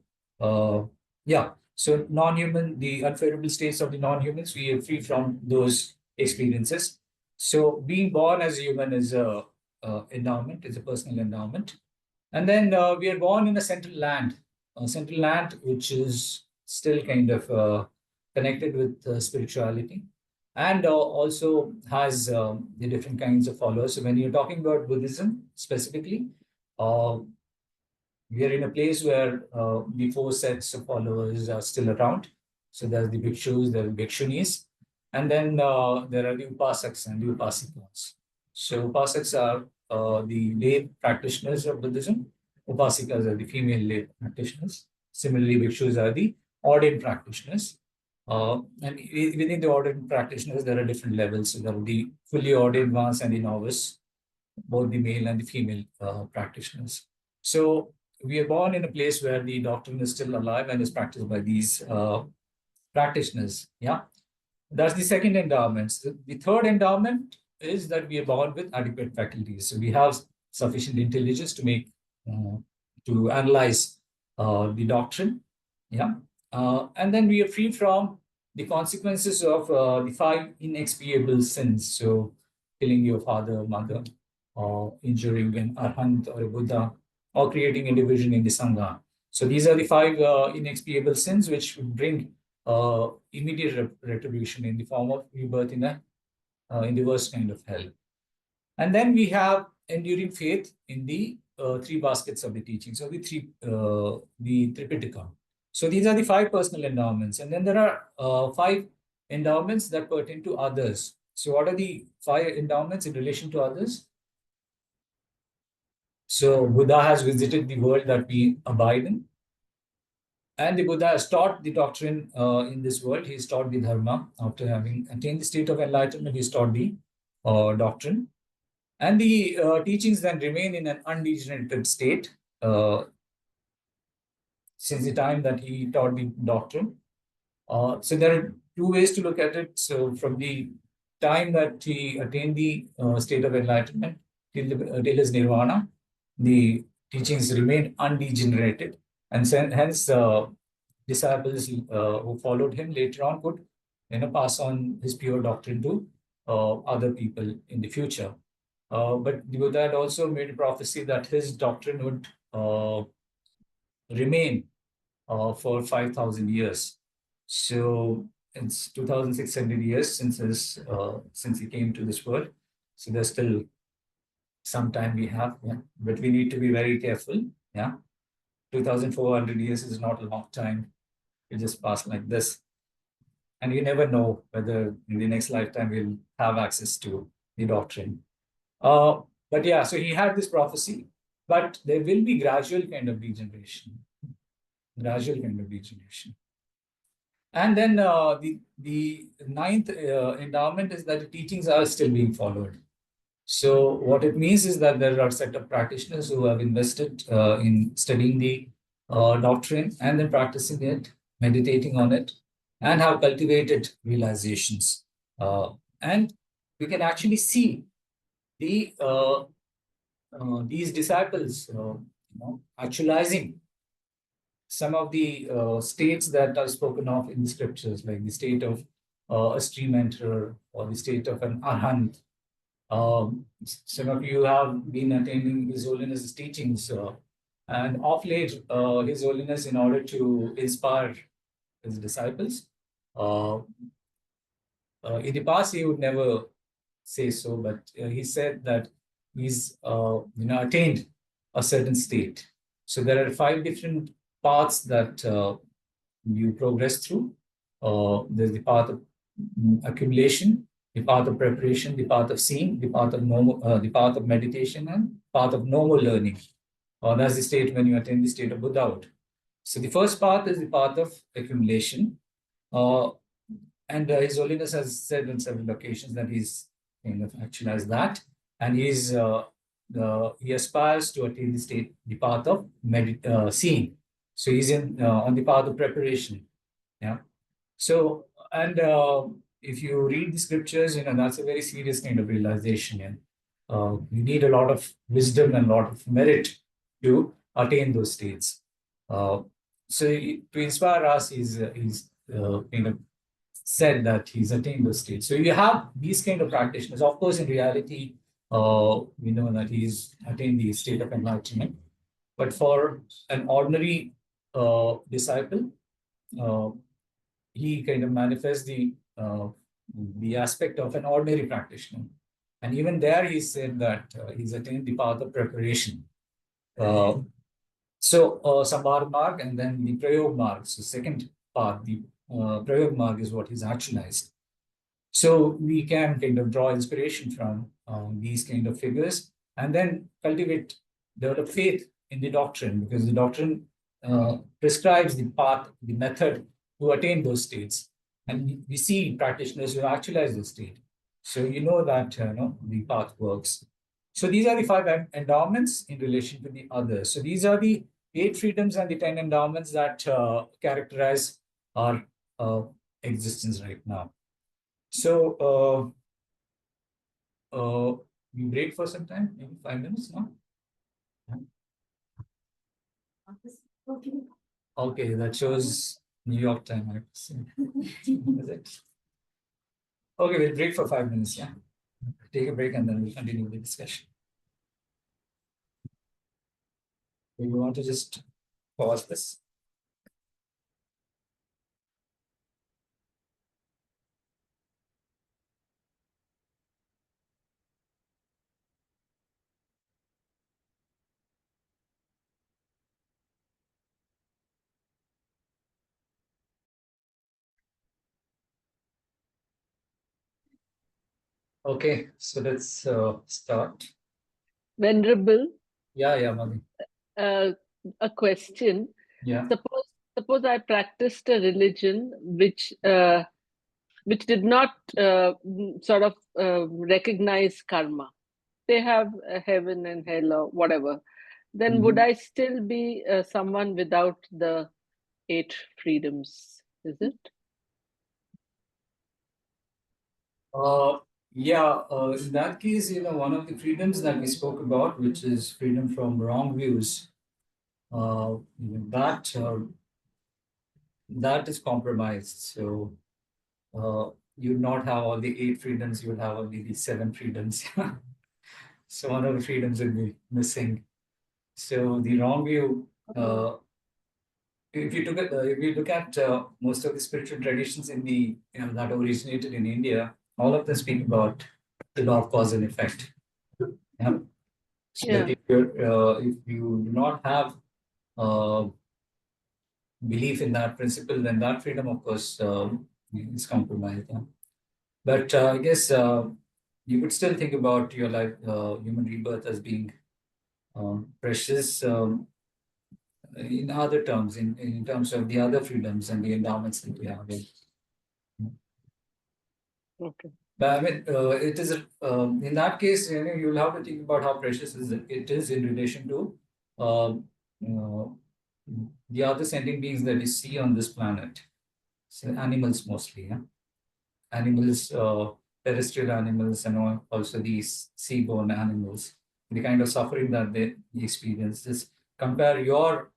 so non-human, the unfavorable states of the non-humans, we are free from those experiences. So being born as a human is a endowment, is a personal endowment. And then we are born in a central land which is still kind of connected with spirituality, and also has the different kinds of followers. So when you're talking about Buddhism specifically, we are in a place where the 4 sets of followers are still around. So there's the bhikshus, there are the bhikshunis, and then there are the upasaks and the upasikas. So Upasakas are the lay practitioners of Buddhism. Upasikas are the female lay practitioners. Similarly, bhikshus are the ordained practitioners. And within the ordained practitioners, there are different levels. So there are the fully ordained ones and the novice, both the male and the female practitioners. So we are born in a place where the doctrine is still alive and is practiced by these practitioners. Yeah, that's the second endowment. So the third endowment is that we are born with adequate faculties. So we have sufficient intelligence to make to analyze the doctrine. Yeah, and then we are free from the consequences of the 5 inexpiable sins. So killing your father, mother, or injuring an arhat or a Buddha, or creating a division in the Sangha. So these are the 5 inexpiable sins which bring immediate retribution in the form of rebirth in the worst kind of hell. And then we have enduring faith in the 3 baskets of the teachings, so the Tripitaka. So these are the 5 personal endowments. And then there are 5 endowments that pertain to others. So what are the 5 endowments in relation to others? So Buddha has visited the world that we abide in. And the Buddha has taught the doctrine in this world. He's taught the Dharma. After having attained the state of enlightenment, he's taught the doctrine. And the teachings then remain in an undegenerated state since the time that he taught the doctrine. So there are 2 ways to look at it. So from the time that he attained the state of enlightenment till his nirvana, the teachings remain undegenerated. And hence, disciples who followed him later on could pass on his pure doctrine to other people in the future. But the Buddha had also made a prophecy that his doctrine would remain for 5,000 years. So it's 2,600 years since he came to this world. So there's still some time we have, yeah. But we need to be very careful, yeah. 2,400 years is not a long time. It just passed like this. And you never know whether in the next lifetime we'll have access to the doctrine. But yeah, so he had this prophecy, but there will be gradual kind of degeneration. Gradual kind of degeneration. And then the 9th endowment is that the teachings are still being followed. So what it means is that there are a set of practitioners who have invested in studying the doctrine and then practicing it, meditating on it, and have cultivated realizations. And we can actually see the these disciples actualizing some of the states that are spoken of in the scriptures, like the state of a stream enterer or the state of an arhat. Some of you have been attending His Holiness's teachings, and of late, His Holiness, in order to inspire his disciples, in the past he would never say so, but he said that he's attained a certain state. So there are 5 different paths that you progress through. There's the path of accumulation, the path of preparation, the path of seeing, the path of the path of meditation, and path of normal learning. That's the state when you attain the state of Buddhahood. So the first path is the path of accumulation. And His Holiness has said on several occasions that he's kind of actualized that. And he aspires to attain the state, the path of seeing. So he's on the path of preparation. Yeah. So, and if you read the scriptures, that's a very serious kind of realization. And you need a lot of wisdom and a lot of merit to attain those states. So to inspire us, he's kind of said that he's attained those states. So you have these kind of practitioners. Of course, in reality, we know that he's attained the state of enlightenment. But for an ordinary disciple, he kind of manifests the aspect of an ordinary practitioner. And even there, he said that he's attained the path of preparation. So Sambhar Marg and then the Prayog Marg. So second path, the Prayog Marg is what he's actualized. So we can kind of draw inspiration from these kind of figures and then develop faith in the doctrine, because the doctrine prescribes the path, the method to attain those states. And we see practitioners who actualize the state. So you know that the path works. So these are the 5 endowments in relation to the others. So these are the 8 freedoms and the 10 endowments that characterize our existence right now. So we break for some time, maybe 5 minutes now. Okay. Okay, that shows New York time. I have to say. Is it? Okay, we'll break for 5 minutes. Yeah, take a break and then we'll continue the discussion. Do you want to just pause this? Okay, so let's start. Venerable, Yeah, Mali. a question. Yeah. Suppose I practiced a religion which did not sort of recognize karma. They have heaven and hell or whatever. Then would I still be someone without the 8 freedoms? Is it? Yeah, in that case, one of the freedoms that we spoke about, which is freedom from wrong views, that is compromised. So you would not have all the 8 freedoms, you would have only the 7 freedoms. So one of the freedoms will be missing. So the wrong view, if you look at most of the spiritual traditions in the that originated in India, all of them speak about the law of cause and effect. Yeah. So Yeah. if you do not have belief in that principle, then that freedom, of course, is compromised. Yeah. But I guess you could still think about your life, human rebirth, as being precious in other terms, in terms of the other freedoms and the endowments that we have. Okay. But I mean, it is in that case, you'll have to think about how precious it is in relation to um, the other sentient beings that you see on this planet. So animals mostly, yeah. Animals, terrestrial animals, and also these seaborne animals. The kind of suffering that they experience. Just compare your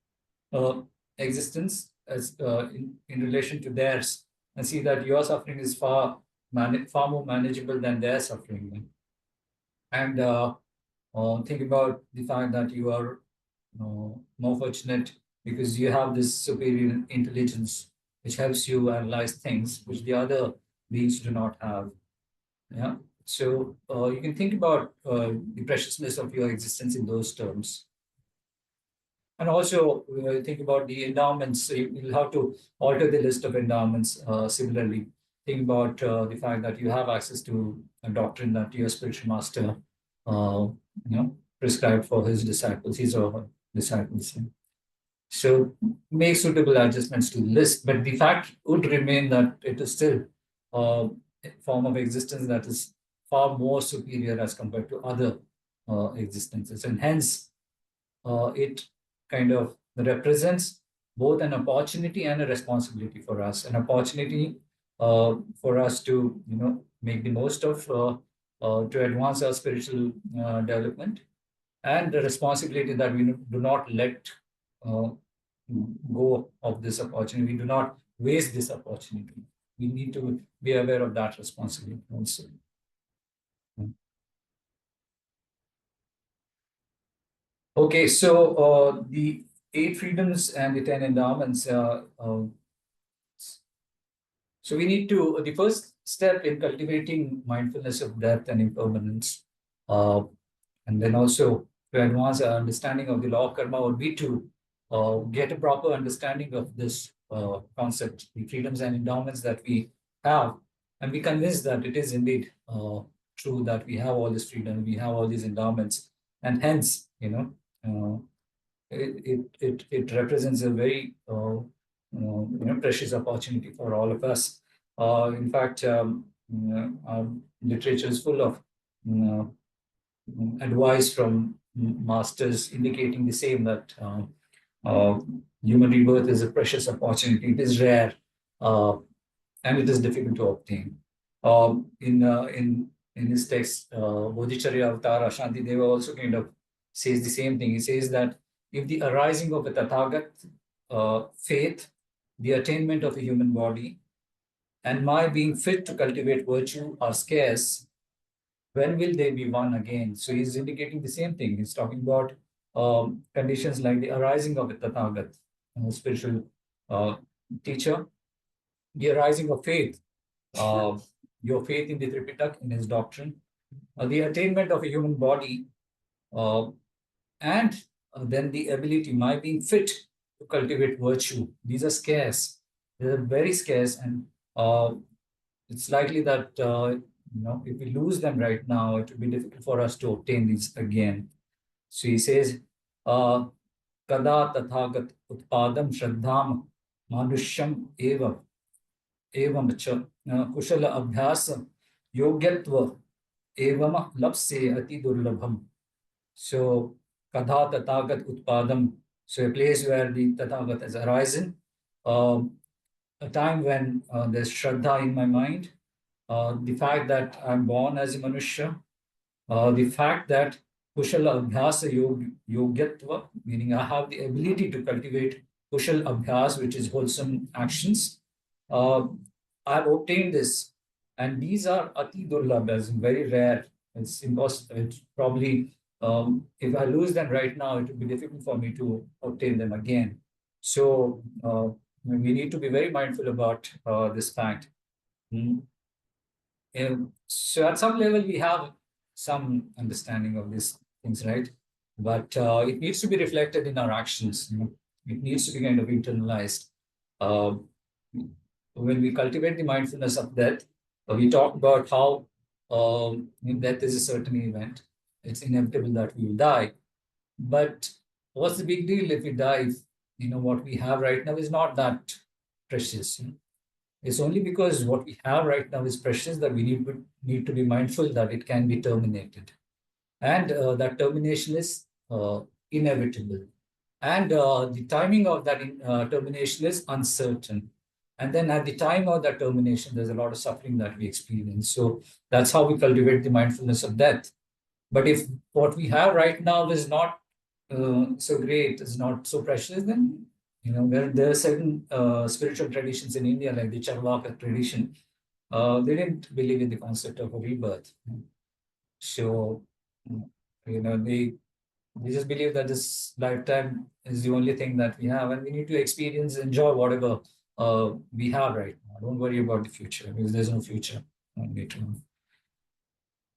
existence as in relation to theirs, and see that your suffering is far more manageable than their suffering. And think about the fact that you are more fortunate because you have this superior intelligence which helps you analyze things which the other beings do not have. Yeah. So you can think about the preciousness of your existence in those terms. And also think about the endowments. So you'll have to alter the list of endowments similarly. Think about the fact that you have access to a doctrine that your spiritual master prescribed for his disciples, his or her disciples. So make suitable adjustments to the list, but the fact would remain that it is still a form of existence that is far more superior as compared to other existences. And hence, it kind of represents both an opportunity and a responsibility for us. An opportunity for us to, make the most of to advance our spiritual development, and the responsibility that we do not let go of this opportunity. We do not waste this opportunity. We need to be aware of that responsibility also. Okay, so the 8 freedoms and the 10 endowments. So we need to, the first step in cultivating mindfulness of death and impermanence, and then also to advance our understanding of the law of karma, would be to get a proper understanding of this concept, the freedoms and endowments that we have, And we convinced that it is indeed true that we have all this freedom, we have all these endowments, and hence, it represents a very precious opportunity for all of us. In fact, our literature is full of advice from masters indicating the same, that human rebirth is a precious opportunity. It is rare, and it is difficult to obtain. In his text, Bodhicharya Avatara, Shantideva also kind of says the same thing. He says that if the arising of a Tathagat, faith, the attainment of a human body, and my being fit to cultivate virtue are scarce, when will they be one again? So he's indicating the same thing. He's talking about conditions like the arising of a Tathagat, spiritual teacher, the arising of faith, your faith in the Tripitaka, in his doctrine, the attainment of a human body, and then the ability, my being fit to cultivate virtue. These are scarce. They're very scarce, and it's likely that if we lose them right now, it will be difficult for us to obtain these again. So he says, Kada tathagat utpadam shraddham manushyam evam cha kushala abhyasa yogyatva evam lapse ati durlabham. So Kada tathagat utpadam, so a place where the Tathagat has arisen, a time when there's Shraddha in my mind, the fact that I'm born as a Manushya, the fact that Kushala Abhyasa Yogyatva, meaning I have the ability to cultivate Kushal Abhyas, which is wholesome actions. I've obtained this, and these are Ati Durlabh, as in very rare. It's impossible. It's probably, if I lose them right now, it will be difficult for me to obtain them again. So we need to be very mindful about this fact. So at some level, we have some understanding of these things, right? But it needs to be reflected in our actions. It needs to be kind of internalized. When we cultivate the mindfulness of death, we talk about how death is a certain event. It's inevitable that we will die. But what's the big deal if we die? If, what we have right now is not that precious. It's only because what we have right now is precious that we need to be mindful that it can be terminated. And that termination is inevitable. And the timing of that termination is uncertain. And then at the time of that termination, there's a lot of suffering that we experience. So that's how we cultivate the mindfulness of death. But if what we have right now is not so great, is not so precious, then there are certain spiritual traditions in India, like the Charvaka tradition, they didn't believe in the concept of a rebirth. So, they just believe that this lifetime is the only thing that we have, and we need to experience, enjoy whatever we have right now. Don't worry about the future, because there's no future later on.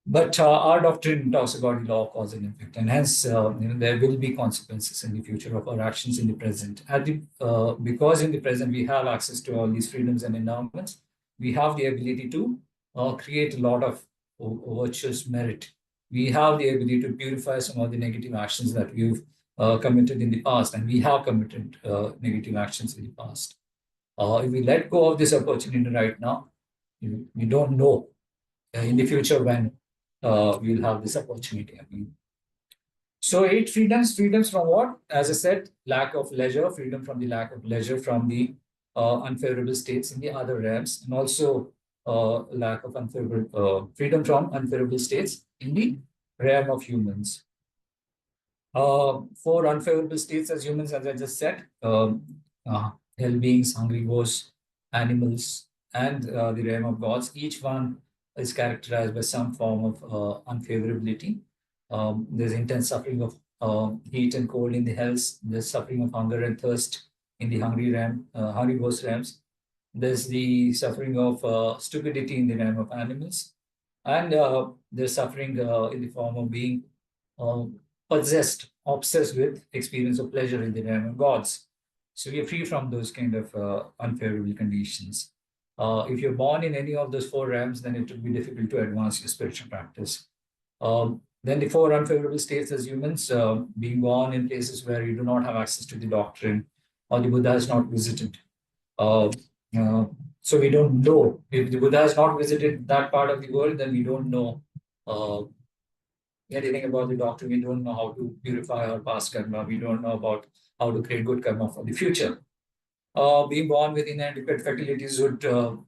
But our doctrine talks about the law of cause and effect, and hence there will be consequences in the future of our actions in the present. Because in the present we have access to all these freedoms and endowments, we have the ability to create a lot of virtuous merit. We have the ability to purify some of the negative actions that we've committed in the past, and we have committed negative actions in the past. If we let go of this opportunity right now, we don't know in the future when we'll have this opportunity. So 8 freedoms. Freedoms from what? As I said, lack of leisure, freedom from the lack of leisure from the unfavorable states in the other realms, and also lack of unfavorable freedom from unfavorable states in the realm of humans. 4 unfavorable states as humans, as I just said, hell beings, hungry ghosts, animals, and the realm of gods. Each one is characterized by some form of unfavorability. There's intense suffering of heat and cold in the hells. There's suffering of hunger and thirst in the hungry ghost realms. There's the suffering of stupidity in the realm of animals. And there's suffering in the form of being possessed, obsessed with experience of pleasure in the realm of gods. So we are free from those kind of unfavorable conditions. If you're born in any of those four realms, then it will be difficult to advance your spiritual practice. Then the four unfavorable states as humans, being born in places where you do not have access to the doctrine, or the Buddha has not visited. So we don't know. If the Buddha has not visited that part of the world, then we don't know anything about the doctrine. We don't know how to purify our past karma. We don't know about how to create good karma for the future. Being born with inadequate faculties would,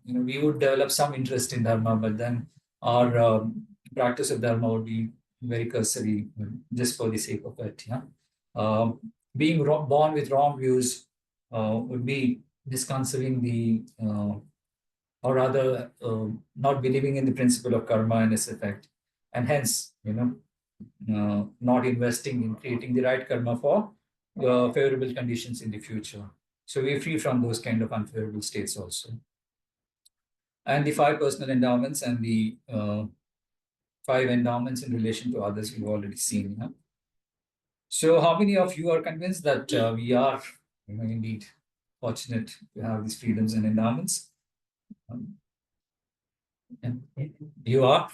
we would develop some interest in Dharma, but then our practice of Dharma would be very cursory, just for the sake of it. Yeah. Being born with wrong views would be disconcerting the, or rather, not believing in the principle of karma and its effect, and hence, not investing in creating the right karma for favorable conditions in the future. So we're free from those kind of unfavorable states also. And the 5 personal endowments and the 5 endowments in relation to others we've already seen. Yeah? So how many of you are convinced that we are indeed fortunate to have these freedoms and endowments? You are?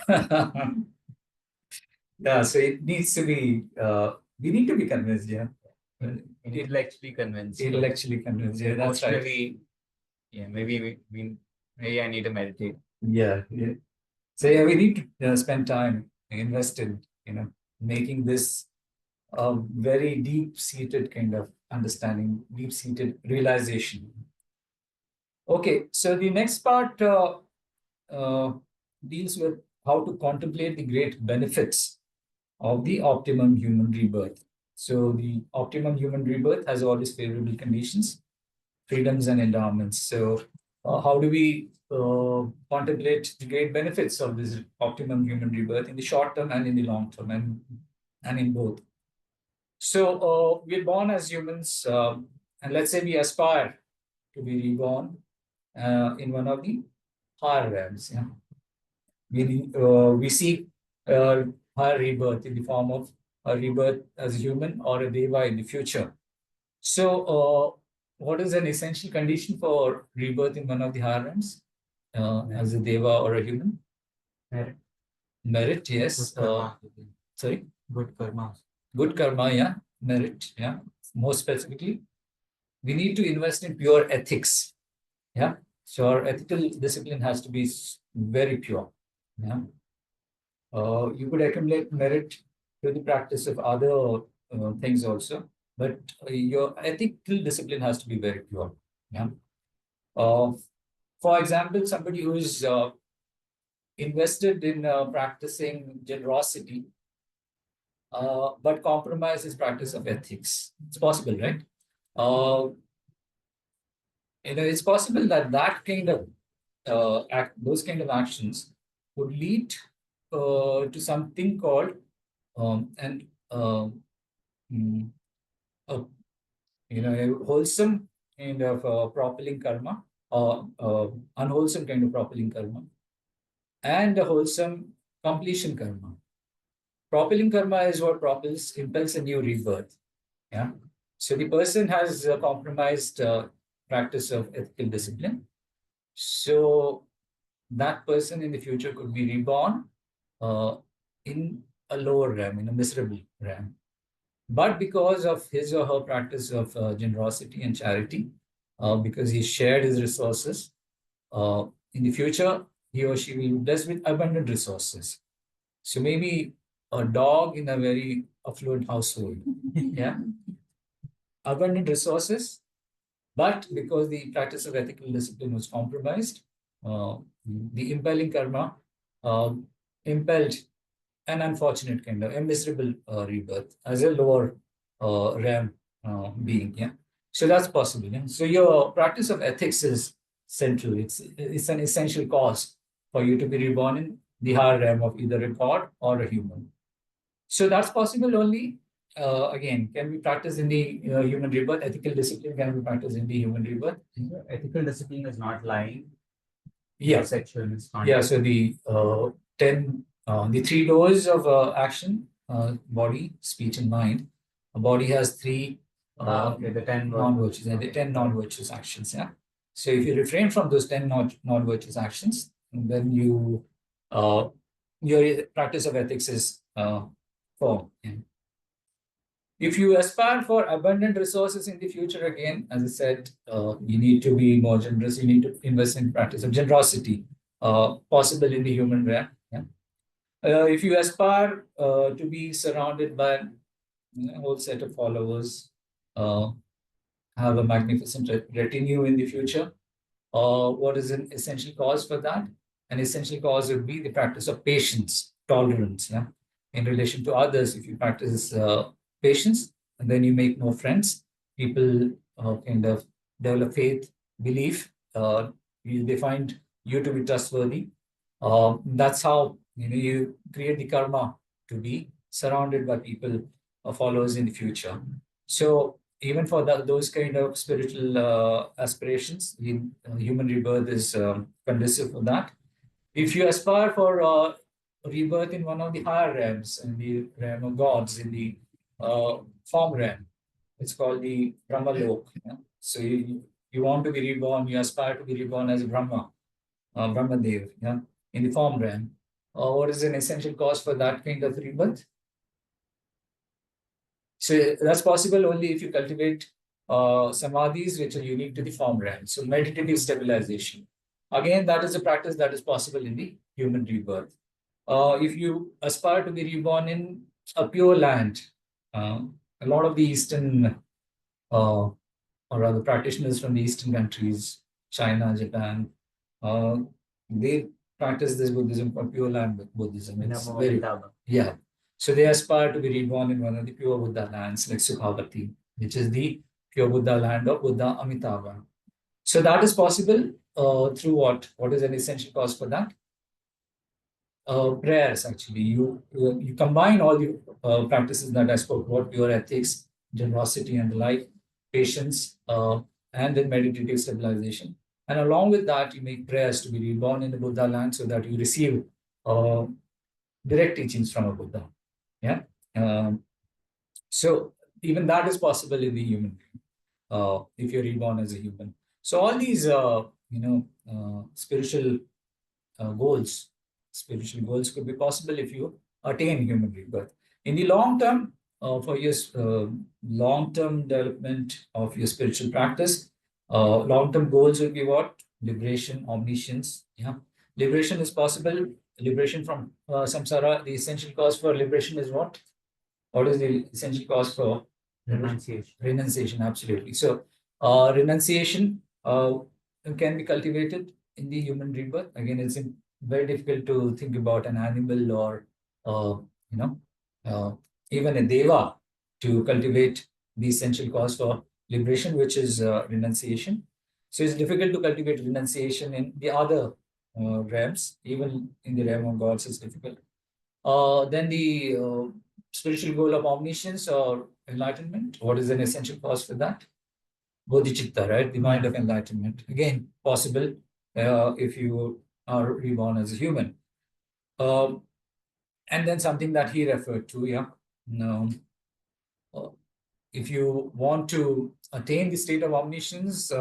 Yeah, so it needs to be, we need to be convinced, yeah. Intellectually convinced. Intellectually convinced, yeah, that's right. Emotionally, yeah, maybe maybe I need to meditate. Yeah, yeah. So yeah, we need to spend time, invest in, making this a very deep-seated kind of understanding, deep-seated realization. Okay, so the next part deals with how to contemplate the great benefits of the optimum human rebirth. So the optimum human rebirth has all these favorable conditions, freedoms and endowments. So how do we contemplate the great benefits of this optimum human rebirth in the short term and in the long term, and in both? So we're born as humans, and let's say we aspire to be reborn in one of the higher realms. Yeah? We seek higher rebirth in the form of a rebirth as a human or a deva in the future. So what is an essential condition for rebirth in one of the higher realms as a deva or a human? Merit. Merit, yes. Sorry? Good karma. Good karma, yeah. Merit, yeah. More specifically, we need to invest in pure ethics. Yeah. So our ethical discipline has to be very pure. Yeah. You could accumulate merit through the practice of other things also, but your ethical discipline has to be very pure. Yeah. For example, somebody who is invested in practicing generosity, but compromises practice of ethics. It's possible, right? It's possible that that kind of those kind of actions would lead to something called a wholesome kind of propelling karma, or unwholesome kind of propelling karma, and a wholesome completion karma. Propelling karma is what impels a new rebirth. Yeah. So the person has compromised practice of ethical discipline. So that person in the future could be reborn in a lower realm, in a miserable realm. But because of his or her practice of generosity and charity, because he shared his resources, in the future, he or she will be blessed with abundant resources. So maybe a dog in a very affluent household, yeah, abundant resources, but because the practice of ethical discipline was compromised, the impelling karma impelled an unfortunate kind of a miserable rebirth as a lower realm being. Yeah, so that's possible. Yeah? So your practice of ethics is central. It's an essential cause for you to be reborn in the higher realm of either a god or a human. So that's possible only, again, can be practiced in the human rebirth. Ethical discipline can be practiced in the human rebirth. Ethical discipline is not lying. Yeah. Sexual misconduct. Yeah, so the 3 doors of action, body, speech, and mind. A body has 3 the 10 non-virtues, and the 10 non-virtuous actions. Yeah. So if you refrain from those 10 non-virtuous actions, then you your practice of ethics is formed. If you aspire for abundant resources in the future, again, as I said, you need to be more generous. You need to invest in practice of generosity, possible in the human realm. Yeah? If you aspire to be surrounded by a whole set of followers, have a magnificent retinue in the future, what is an essential cause for that? An essential cause would be the practice of patience, tolerance, yeah, in relation to others. If you practice patience, and then you make more friends, people kind of develop faith, belief. They find you to be trustworthy. That's how you create the karma to be surrounded by people, followers in the future. So even for those kind of spiritual aspirations, human rebirth is conducive for that. If you aspire for rebirth in one of the higher realms, in the realm of gods, in the form realm, it's called the Brahma Lok. Yeah? So you want to be reborn, you aspire to be reborn as a Brahma, Brahma Dev, yeah, in the form realm. What is an essential cause for that kind of rebirth? So that's possible only if you cultivate samadhis which are unique to the form realm. So meditative stabilization. Again, that is a practice that is possible in the human rebirth. If you aspire to be reborn in a pure land, a lot of the Eastern, or rather practitioners from the Eastern countries, China, Japan, they practice this Buddhism for pure land Buddhism. It's very, yeah. So they aspire to be reborn in one of the pure Buddha lands, like Sukhavati, which is the pure Buddha land of Buddha Amitabha. So that is possible through what? What is an essential cause for that? Prayers, actually. You combine all the practices that I spoke about, pure ethics, generosity and the like, patience, and then meditative stabilization. And along with that, you make prayers to be reborn in the Buddha land so that you receive direct teachings from a Buddha. Yeah. So even that is possible in the human, if you're reborn as a human. So all these, spiritual goals, spiritual goals could be possible if you attain human rebirth. In the long term, for your long-term development of your spiritual practice, long-term goals will be what? Liberation, omniscience. Yeah, liberation is possible. Liberation from samsara. The essential cause for liberation is what? What is the essential cause for Renunciation. renunciation? Absolutely. So, renunciation can be cultivated in the human rebirth. Again, it's very difficult to think about an animal or, even a deva to cultivate the essential cause for liberation, which is renunciation. So it's difficult to cultivate renunciation in the other realms, even in the realm of gods, it's difficult. Then the spiritual goal of omniscience or enlightenment. What is an essential cause for that? Bodhicitta, right? The mind of enlightenment. Again, possible if you are reborn as a human. And then something that he referred to, yeah. Now, if you want to attain the state of omniscience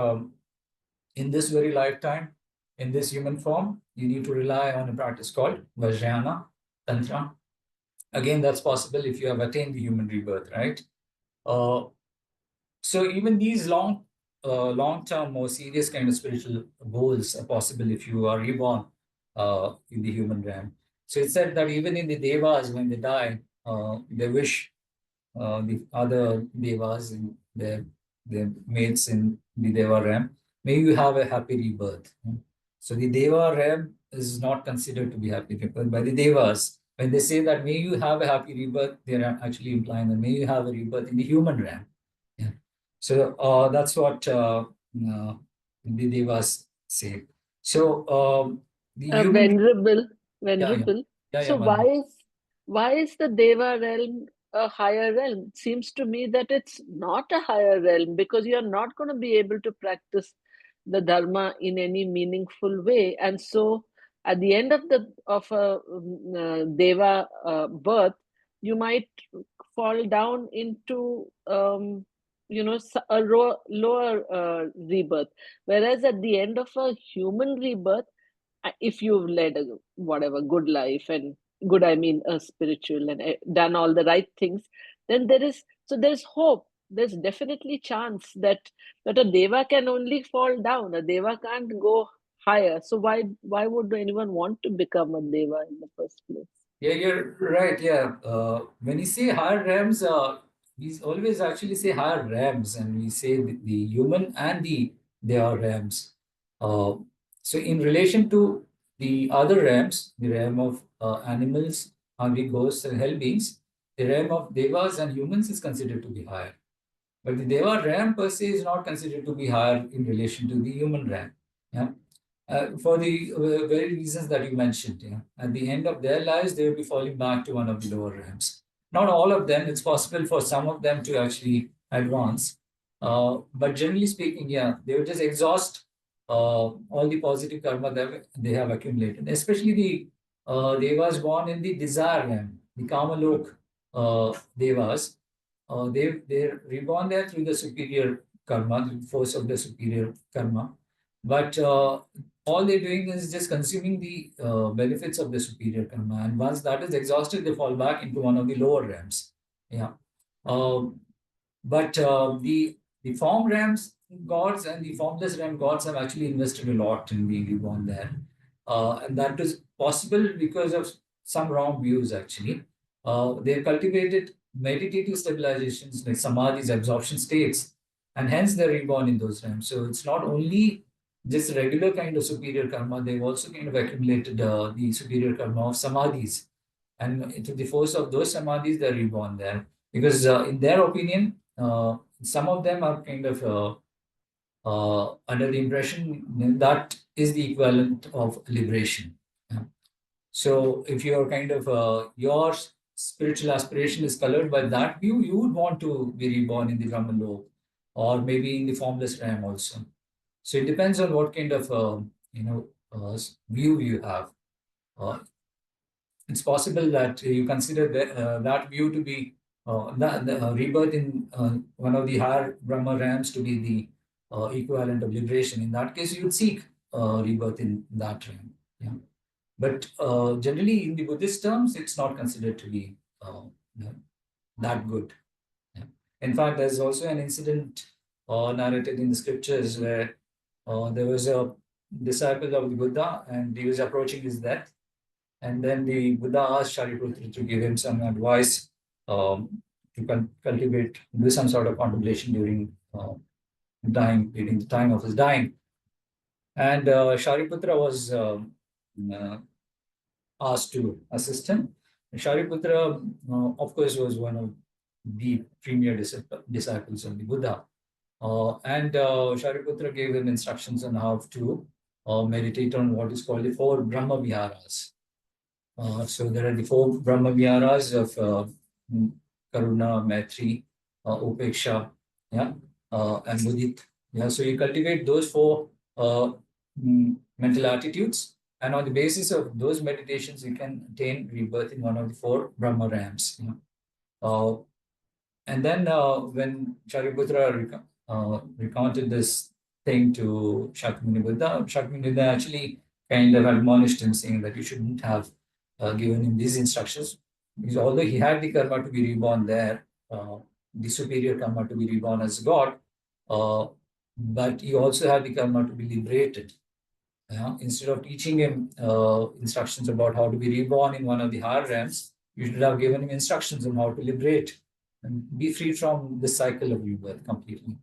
in this very lifetime, in this human form, you need to rely on a practice called Vajrayana Tantra. Again, that's possible if you have attained the human rebirth, right? So even these long-term, more serious kind of spiritual goals are possible if you are reborn in the human realm. So it's said that even in the devas, when they die, they wish the other devas and their mates in the deva realm, may you have a happy rebirth. So the deva realm is not considered to be happy rebirth by the devas. When they say that may you have a happy rebirth, they are actually implying that may you have a rebirth in the human realm. Yeah. So that's what the devas say. So the human Venerable, yeah, venerable. So Madhuri. why is the Deva realm a higher realm? It seems to me that it's not a higher realm because you're not going to be able to practice the Dharma in any meaningful way. And so at the end of a Deva birth, you might fall down into a lower rebirth. Whereas at the end of a human rebirth, if you've led a whatever good life, and good I mean a spiritual, and done all the right things, then there's hope. There's definitely chance that a deva can only fall down. A deva can't go higher. So why would anyone want to become a deva in the first place? Yeah, you're right. Yeah. When you say higher realms, we always actually say higher realms, and we say the human and they are realms. So in relation to the other realms, the realm of animals, hungry ghosts, and hell beings, the realm of devas and humans is considered to be higher. But the deva realm per se is not considered to be higher in relation to the human realm. Yeah. For the very reasons that you mentioned, yeah. At the end of their lives, they will be falling back to one of the lower realms. Not all of them. It's possible for some of them to actually advance. But generally speaking, yeah, they will just exhaust all the positive karma that they have accumulated, especially the devas born in the desire realm, the Kamalok devas. They're reborn there through the superior karma, the force of the superior karma. But all they're doing is just consuming the benefits of the superior karma. And once that is exhausted, they fall back into one of the lower realms. Yeah. But the form realms gods and the formless realm gods have actually invested a lot in being reborn there. And that is possible because of some wrong views, actually. They've cultivated meditative stabilizations like samadhis, absorption states, and hence they're reborn in those realms. So it's not only just regular kind of superior karma, they've also kind of accumulated the superior karma of samadhis. And to the force of those samadhis, they're reborn there. Because in their opinion, some of them are kind of under the impression that is the equivalent of liberation. Yeah. So if you're kind of, your spiritual aspiration is colored by that view, you would want to be reborn in the Brahman lok or maybe in the formless realm also. So it depends on what kind of, view you have. It's possible that you consider that view to be the rebirth in one of the higher Brahma realms to be the equivalent of liberation. In that case, you would seek rebirth in that realm. Yeah. But generally, in the Buddhist terms, it's not considered to be that good. Yeah. In fact, there's also an incident narrated in the scriptures where there was a disciple of the Buddha and he was approaching his death. And then the Buddha asked Shariputra to give him some advice to cultivate, do some sort of contemplation during during the time of his dying. And Shariputra was asked to assist him. And Shariputra, of course, was one of the premier disciples of the Buddha. And Shariputra gave him instructions on how to meditate on what is called the 4 Brahma Viharas. So there are the 4 Brahma Viharas of Karuna, Maitri, Upeksha, yeah, and Mudit. Yeah, so you cultivate those 4 mental attitudes, and on the basis of those meditations, you can attain rebirth in one of the 4 Brahma realms. Yeah. And then when Shariputra recounted this thing to Shakyamuni Buddha, Shakyamuni Buddha actually kind of admonished him, saying that you shouldn't have given him these instructions, because although he had the karma to be reborn there, the superior karma to be reborn as God, but he also had the karma to be liberated. Instead of teaching him instructions about how to be reborn in one of the higher realms, you should have given him instructions on how to liberate and be free from the cycle of rebirth completely.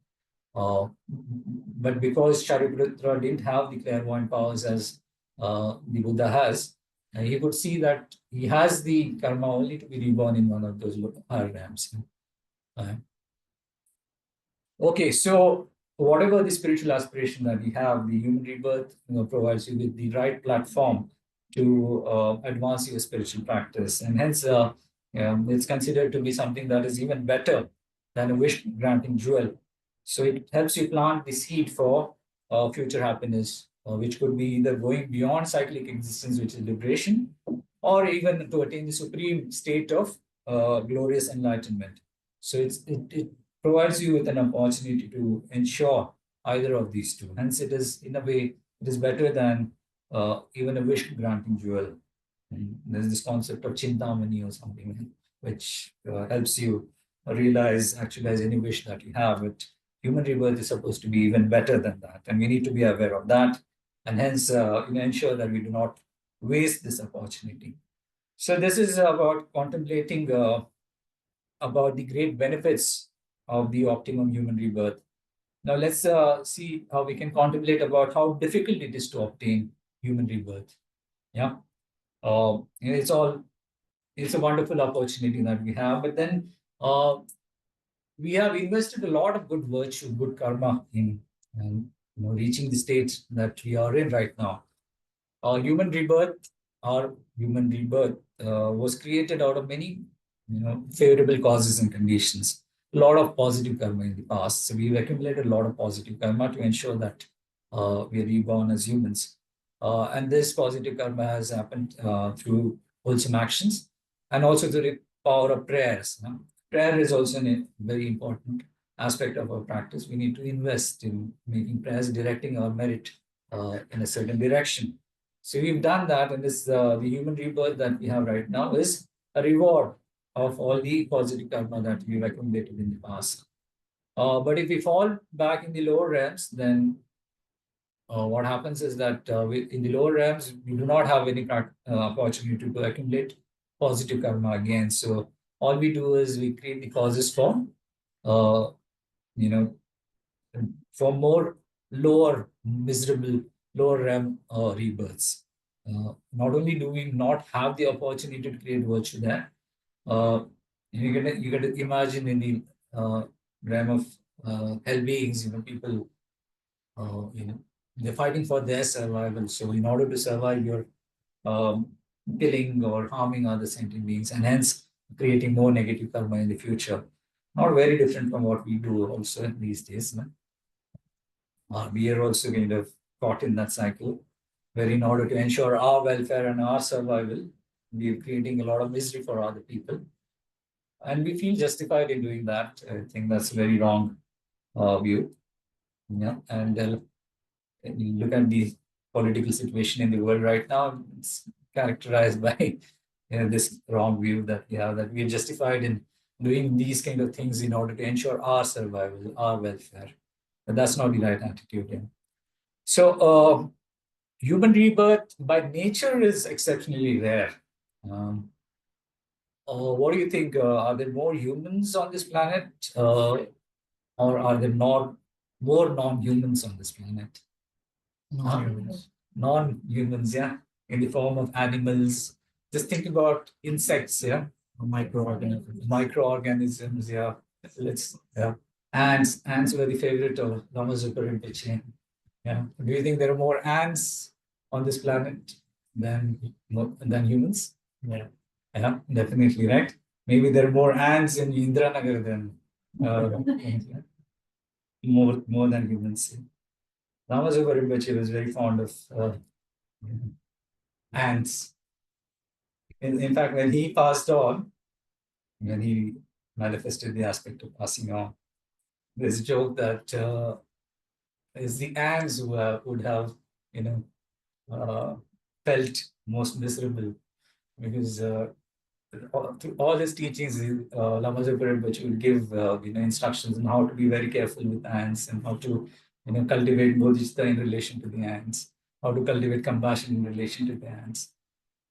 But because Shariputra didn't have the clairvoyant powers as the Buddha has, he could see that he has the karma only to be reborn in one of those higher realms. Okay, so whatever the spiritual aspiration that we have, the human rebirth provides you with the right platform to advance your spiritual practice. And hence, it's considered to be something that is even better than a wish-granting jewel. So it helps you plant the seed for future happiness, which could be either going beyond cyclic existence, which is liberation, or even to attain the supreme state of glorious enlightenment. So it provides you with an opportunity to ensure either of these two. Hence, it is in a way it is better than even a wish granting jewel. And there's this concept of chintamani or something, which helps you realize, actualize any wish that you have. But human rebirth is supposed to be even better than that, and we need to be aware of that, and hence ensure that we do not waste this opportunity. So this is about contemplating about the great benefits of the optimum human rebirth. Now let's see how we can contemplate about how difficult it is to obtain human rebirth. Yeah, it's a wonderful opportunity that we have, but then we have invested a lot of good virtue, good karma in reaching the state that we are in right now. Human rebirth, our human rebirth was created out of many favorable causes and conditions. A lot of positive karma in the past. So we've accumulated a lot of positive karma to ensure that we are reborn as humans. And this positive karma has happened through wholesome actions and also through the power of prayers. Prayer is also a very important aspect of our practice. We need to invest in making prayers, directing our merit in a certain direction. So we've done that, and this the human rebirth that we have right now is a reward of all the positive karma that we've accumulated in the past. But if we fall back in the lower realms, then what happens is that in the lower realms, we do not have any opportunity to accumulate positive karma again. So all we do is we create the causes for, for more lower, miserable, lower realm rebirths. Not only do we not have the opportunity to create virtue there, you can imagine in the realm of hell beings, people, they're fighting for their survival. So in order to survive, you're killing or harming other sentient beings, and hence creating more negative karma in the future. Not very different from what we do also these days. We are also kind of caught in that cycle, where in order to ensure our welfare and our survival, we are creating a lot of misery for other people. And we feel justified in doing that. I think that's a very wrong view. Yeah, and look at the political situation in the world right now. It's characterized by this wrong view that we have, that we are justified in doing these kind of things in order to ensure our survival, our welfare. But that's not the right attitude. Yeah. So human rebirth by nature is exceptionally rare. What do you think? Are there more humans on this planet, or are there not more non-humans on this planet? Non-humans. Non-humans, yeah, in the form of animals. Just think about insects, yeah. Microorganisms. Microorganisms, yeah. Yeah. Ants were the favorite of Lama Zopa Rinpoche. Yeah. Do you think there are more ants on this planet than humans? Yeah. Yeah, definitely, right? Maybe there are more ants in Indranagar than more than humans. Lama Zopa Rinpoche was very fond of ants. In fact, when he passed on, when he manifested the aspect of passing on, there's a joke that it's the ants who would have, felt most miserable, because through all his teachings, Lama Zopa Rinpoche would give instructions on how to be very careful with ants and how to cultivate bodhicitta in relation to the ants, how to cultivate compassion in relation to the ants.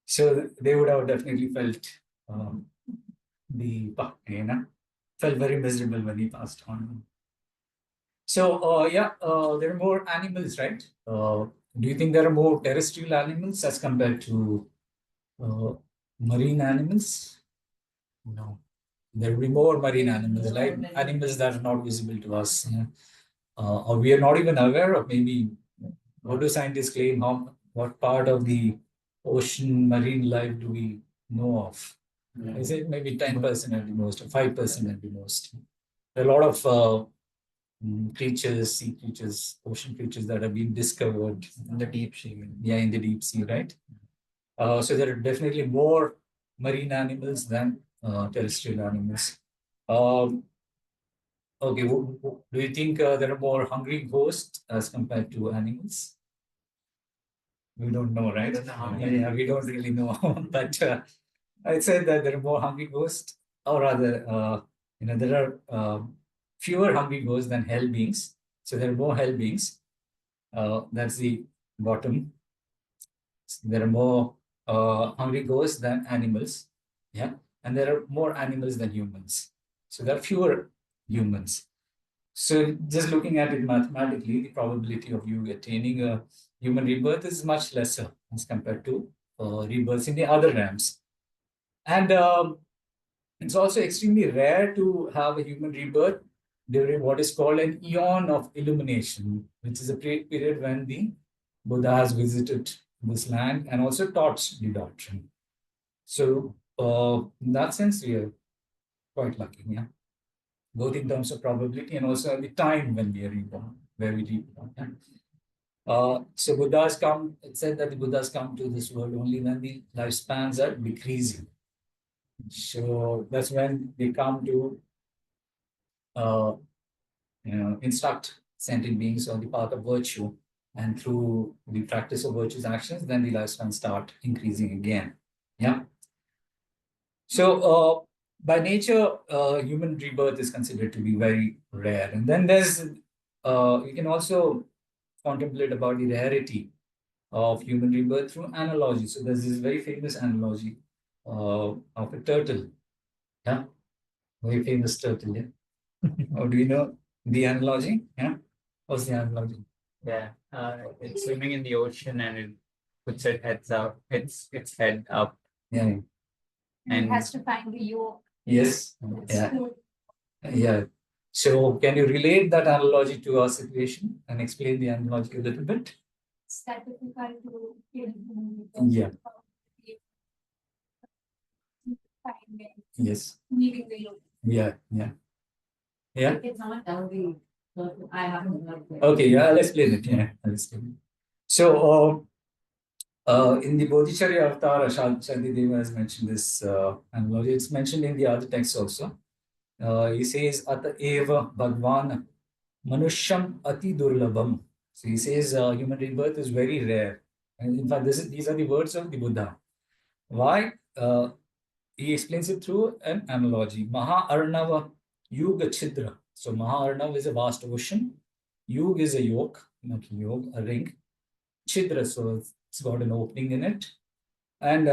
So they would have definitely felt felt very miserable when he passed on. So there are more animals, right? Do you think there are more terrestrial animals as compared to marine animals? No. There will be more marine animals, like animals that are not visible to us, or we are not even aware of. Maybe what do scientists claim? What part of the ocean marine life do we know of? Is it maybe 10% at the most, or 5% at the most? There are a lot of creatures, sea creatures, ocean creatures that have been discovered In the deep sea. yeah, in the deep sea, right? So there are definitely more marine animals than terrestrial animals. Okay, do you think there are more hungry ghosts as compared to animals? We don't know, right? don't know how many. Yeah, we don't really know. But I'd say that there are more hungry ghosts, or rather, there are fewer hungry ghosts than hell beings. So there are more hell beings. That's the bottom. There are more hungry ghosts than animals. Yeah. And there are more animals than humans. So there are fewer humans. So just looking at it mathematically, the probability of you attaining a human rebirth is much lesser as compared to rebirths in the other realms. And it's also extremely rare to have a human rebirth during what is called an eon of illumination, which is a period when the Buddha has visited this land and also taught the doctrine. So in that sense, we are quite lucky, yeah. Both in terms of probability and also the time when we are reborn, where we reborn. Yeah? So Buddhas come, it said that the Buddhas come to this world only when the lifespans are decreasing. So that's when they come to instruct sentient beings on the path of virtue. And through the practice of virtuous actions, then the lifespan start increasing again. Yeah. So by nature, human rebirth is considered to be very rare. And then there's, you can also contemplate about the rarity of human rebirth through analogy. So there's this very famous analogy of a turtle. Yeah, very famous turtle. Yeah. Or do you know the analogy? Yeah. What's the analogy? Yeah, it's swimming in the ocean and it puts its head up. Yeah. And And- it has to find the yolk. Yes. That's Yeah. good. Yeah. So can you relate that analogy to our situation and explain the analogy a little bit? It's that difficult to get. Yeah. Find it, Yes. needing the yolk. Yeah. Yeah. Yeah. It's not LV. I haven't. Okay. Yeah. I'll explain it. Yeah. I'll explain it. So, in the Bodhicharya Avatar, Shantideva has mentioned this analogy. It's mentioned in the other texts also. He says, Ata eva Bhagwan Manusham Ati Durlabham. So he says human rebirth is very rare. And in fact, these are the words of the Buddha. Why? He explains it through an analogy. Maha Arnava Yuga Chidra. So Maha Arnav is a vast ocean. Yug is a yoke, not yog, a ring. Chidra, so it's got an opening in it. And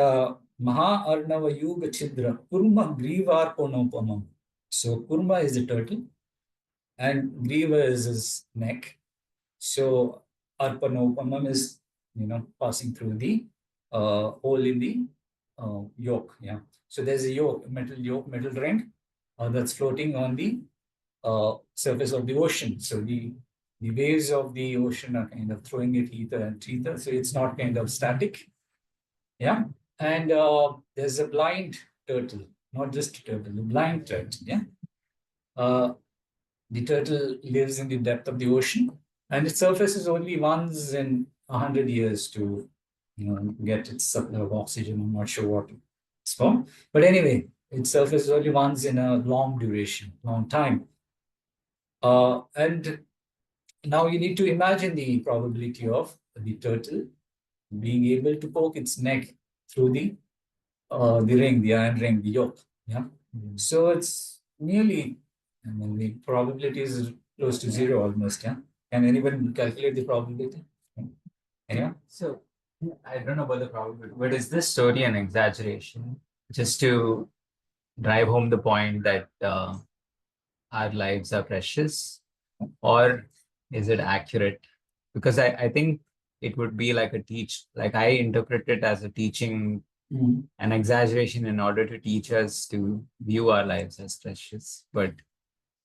Maha Arnava Yuga Chidra, Kurma Grivar Ponopamam. So Kurma is the turtle, and Griva is his neck. So Arpanopamam is, passing through the hole in the yoke. Yeah. So there's a yoke, metal ring that's floating on the surface of the ocean. So the waves of the ocean are kind of throwing it ether and ether. So it's not kind of static. Yeah. And there's a blind turtle, not just a turtle, a blind turtle. Yeah. The turtle lives in the depth of the ocean, and it surfaces only once in 100 years to get its supply of oxygen. I'm not sure what it's for. But anyway, it surfaces only once in a long duration, long time. And now you need to imagine the probability of the turtle being able to poke its neck through the ring, the iron ring, the yoke. Yeah. So it's nearly, the probability is close to zero almost. Yeah. Can anyone calculate the probability? Anyone? So I don't know about the probability, but is this story an exaggeration just to drive home the point that our lives are precious, or is it accurate? Because I think it would be like I interpret it as a teaching, an exaggeration in order to teach us to view our lives as precious. But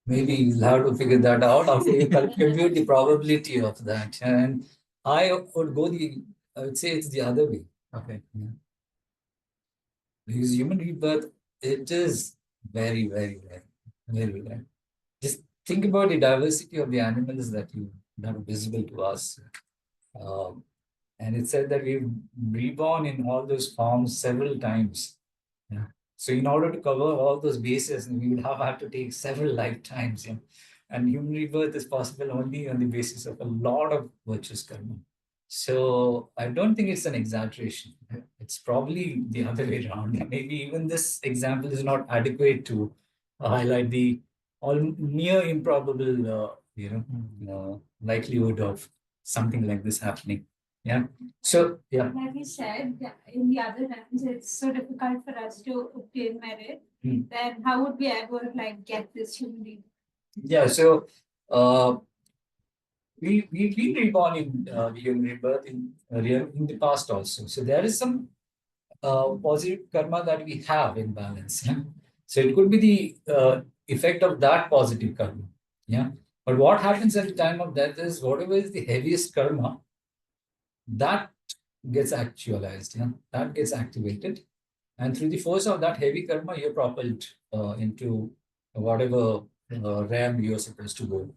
maybe you'll have to figure that out after you compute the probability of that. And I would say it's the other way. okay. Yeah. Because human rebirth, it is very, very rare. Very rare. Just think about the diversity of the animals that are visible to us. And it said that we've reborn in all those forms several times. Yeah. So in order to cover all those bases, we would have had to take several lifetimes. Yeah. And human rebirth is possible only on the basis of a lot of virtuous karma. So I don't think it's an exaggeration. It's probably the other way around. Maybe even this example is not adequate to highlight the all near improbable, likelihood of something like this happening. Yeah. So yeah. Like you said, in the other realms, it's so difficult for us to obtain merit. Then how would we ever like get this human being? Yeah. So we've been reborn in the human rebirth in the past also. So there is some positive karma that we have in balance. Yeah? So it could be the effect of that positive karma. Yeah. But what happens at the time of death is whatever is the heaviest karma, that gets actualized. Yeah, that gets activated, and through the force of that heavy karma, you're propelled into whatever realm you're supposed to go.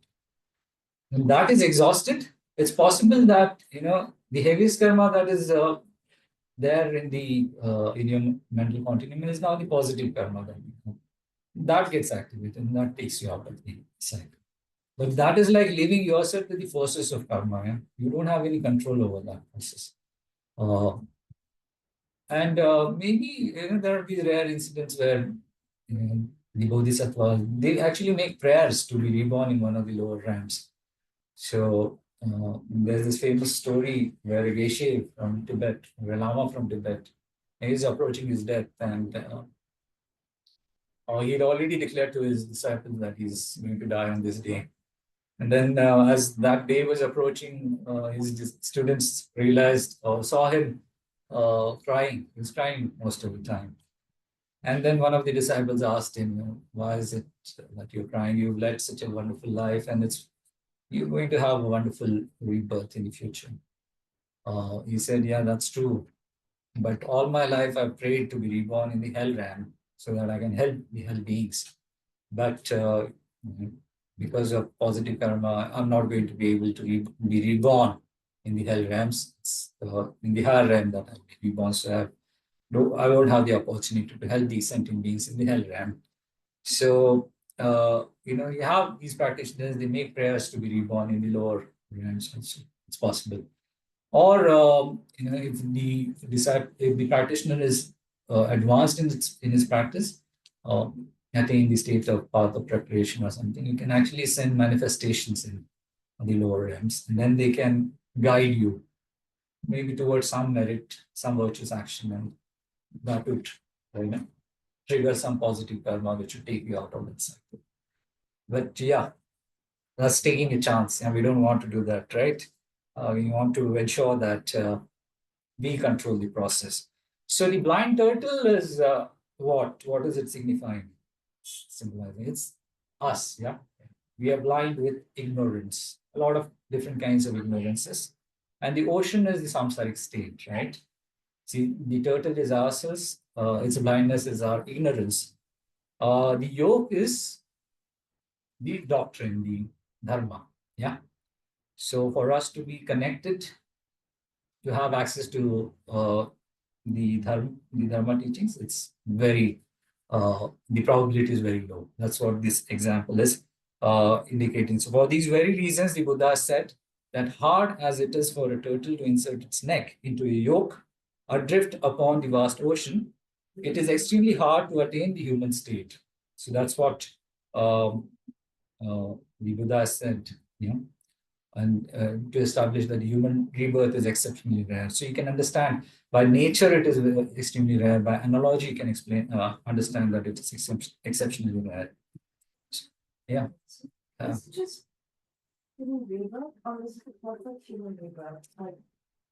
When that is exhausted, it's possible that the heaviest karma that is there in your mental continuum is now the positive karma that gets activated and that takes you out of the cycle. But that is like leaving yourself to the forces of karma. Yeah? You don't have any control over that process. And maybe there will be rare incidents where the bodhisattvas, they actually make prayers to be reborn in one of the lower realms. So there's this famous story where a Geshe from Tibet, a Lama from Tibet, is approaching his death, and he had already declared to his disciples that he's going to die on this day. And then as that day was approaching, his students realized or saw him crying. He was crying most of the time. And then one of the disciples asked him, why is it that you're crying? You've led such a wonderful life, and you're going to have a wonderful rebirth in the future. He said, yeah, that's true. But all my life I've prayed to be reborn in the hell realm so that I can help the hell beings. But because of positive karma, I'm not going to be able to be reborn in the hell realms. It's in the higher realm that I'll be reborn. So I won't have the opportunity to help these sentient beings in the hell realm. So, you have these practitioners, they make prayers to be reborn in the lower realms also. It's possible. Or, if the practitioner is advanced in his practice, attain the state of path of preparation or something, you can actually send manifestations in the lower realms, and then they can guide you maybe towards some merit, some virtuous action, and that would trigger some positive karma which would take you out of that cycle. But yeah, that's taking a chance, and we don't want to do that, right? We want to ensure that we control the process. So the blind turtle is what? What is it signifying? Symbolizing it's us. Yeah, we are blind with ignorance. A lot of different kinds of ignorances, and the ocean is the samsaric state, right? See, the turtle is ourselves. Its blindness is our ignorance. The yoke is the doctrine, the dharma. Yeah. So for us to be connected, to have access to the dharma teachings, it's very the probability is very low. That's what this example is indicating. So for these very reasons, the Buddha said that hard as it is for a turtle to insert its neck into a yoke, adrift upon the vast ocean, it is extremely hard to attain the human state. So that's what the Buddha said, and to establish that human rebirth is exceptionally rare. So you can understand by nature it is extremely rare. By analogy, you can understand that it is exceptionally rare. Yeah. Is it just human rebirth, or is it a perfect human rebirth?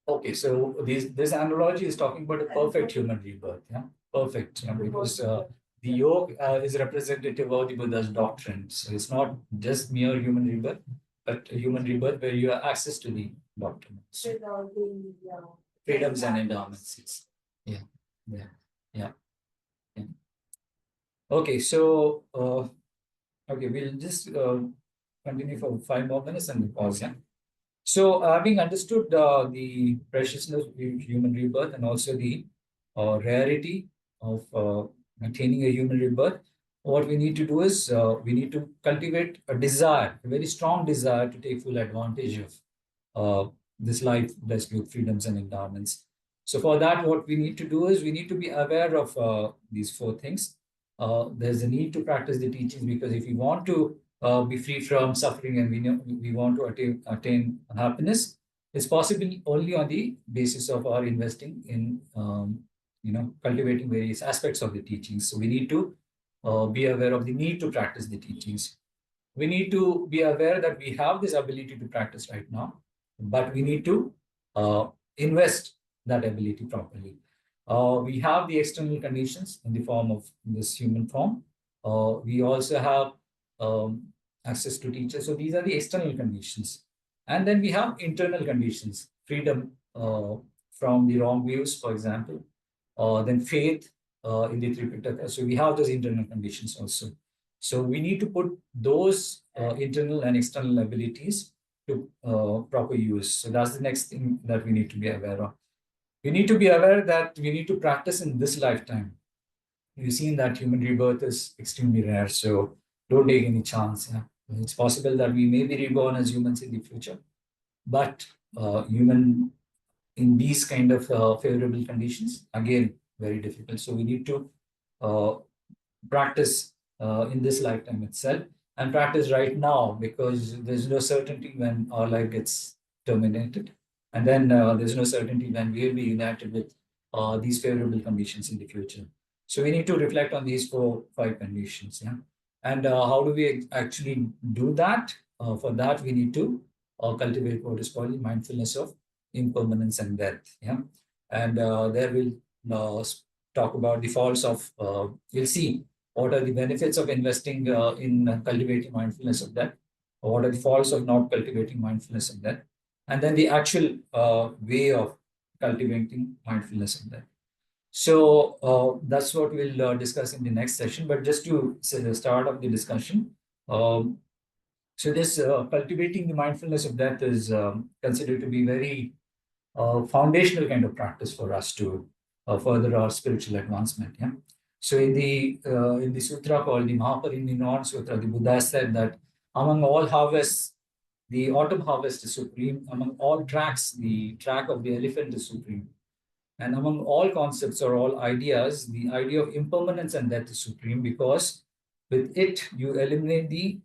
Okay, so this analogy is talking about a perfect human rebirth. Yeah, perfect. Yeah, because the yoke is representative of the Buddha's doctrine. So it's not just mere human rebirth, but a human rebirth where you have access to the doctrine. So, freedoms and endowments. Yeah. Okay, so okay, we'll just continue for 5 more minutes and pause. Yeah. So, having understood the preciousness of human rebirth and also the rarity of attaining a human rebirth, what we need to do is we need to cultivate a desire, a very strong desire to take full advantage of this life blessed with freedoms and endowments. So for that, what we need to do is we need to be aware of these four things. There's a need to practice the teachings, because if we want to be free from suffering and we want to attain happiness, it's possible only on the basis of our investing in cultivating various aspects of the teachings. So we need to be aware of the need to practice the teachings. We need to be aware that we have this ability to practice right now, but we need to invest that ability properly. We have the external conditions in the form of this human form. We also have access to teachers. So these are the external conditions. And then we have internal conditions, freedom from the wrong views, for example, then faith in the Tripitaka. So we have those internal conditions also. So we need to put those internal and external abilities to proper use. So that's the next thing that we need to be aware of. We need to be aware that we need to practice in this lifetime. We've seen that human rebirth is extremely rare, so don't take any chance. Yeah? It's possible that we may be reborn as humans in the future, but human in these kind of favorable conditions, again, very difficult. So we need to practice in this lifetime itself, and practice right now, because there's no certainty when our life gets terminated. And then there's no certainty when we will be united with these favorable conditions in the future. So we need to reflect on these 4-5 conditions. Yeah. And how do we actually do that? For that, we need to cultivate what is called mindfulness of impermanence and death. Yeah. And there we'll talk about the faults of, we'll see what are the benefits of investing in cultivating mindfulness of death, or what are the faults of not cultivating mindfulness of death, and then the actual way of cultivating mindfulness of death. So that's what we'll discuss in the next session. But just to say the start of the discussion, so this cultivating the mindfulness of death is considered to be very foundational kind of practice for us to further our spiritual advancement. Yeah. So in the sutra called the Mahaparinirvana Sutra, the Buddha said that among all harvests, the autumn harvest is supreme. Among all tracks, the track of the elephant is supreme. And among all concepts or all ideas, the idea of impermanence and death is supreme, because with it you eliminate the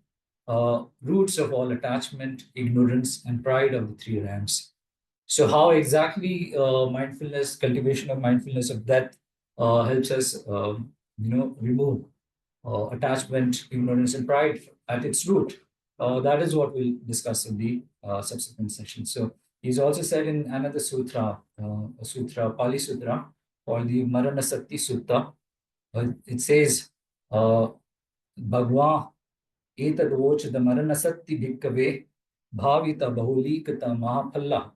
roots of all attachment, ignorance, and pride of the 3 realms. So how exactly mindfulness, cultivation of mindfulness of death helps us, remove attachment, ignorance, and pride at its root? That is what we'll discuss in the subsequent session. So he's also said in another sutra, Pali Sutra, called the Maranasati Sutta. It says, Bhagwan etadvochada maranasati bhikkave bhavita bahulikata mahapalla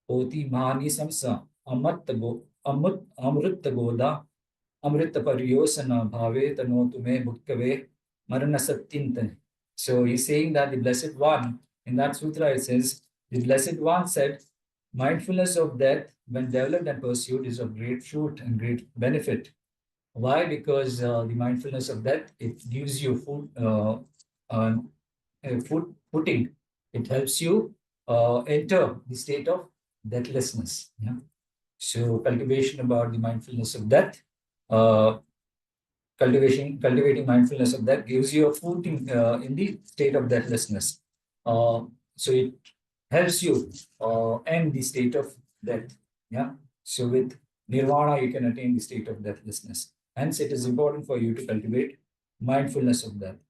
oti mahani samsa amrita goda amrita paryosana bhave tano tume bhukkave maranasatintan. So he's saying that the Blessed One, in that sutra it says, the Blessed One said, mindfulness of death, when developed and pursued, is of great fruit and great benefit. Why? Because the mindfulness of death, it gives you food footing. It helps you enter the state of deathlessness. Yeah. So cultivation about the mindfulness of death, cultivating mindfulness of death gives you a footing in the state of deathlessness. So it helps you end the state of death. Yeah. So with nirvana, you can attain the state of deathlessness. Hence, it is important for you to cultivate mindfulness of death.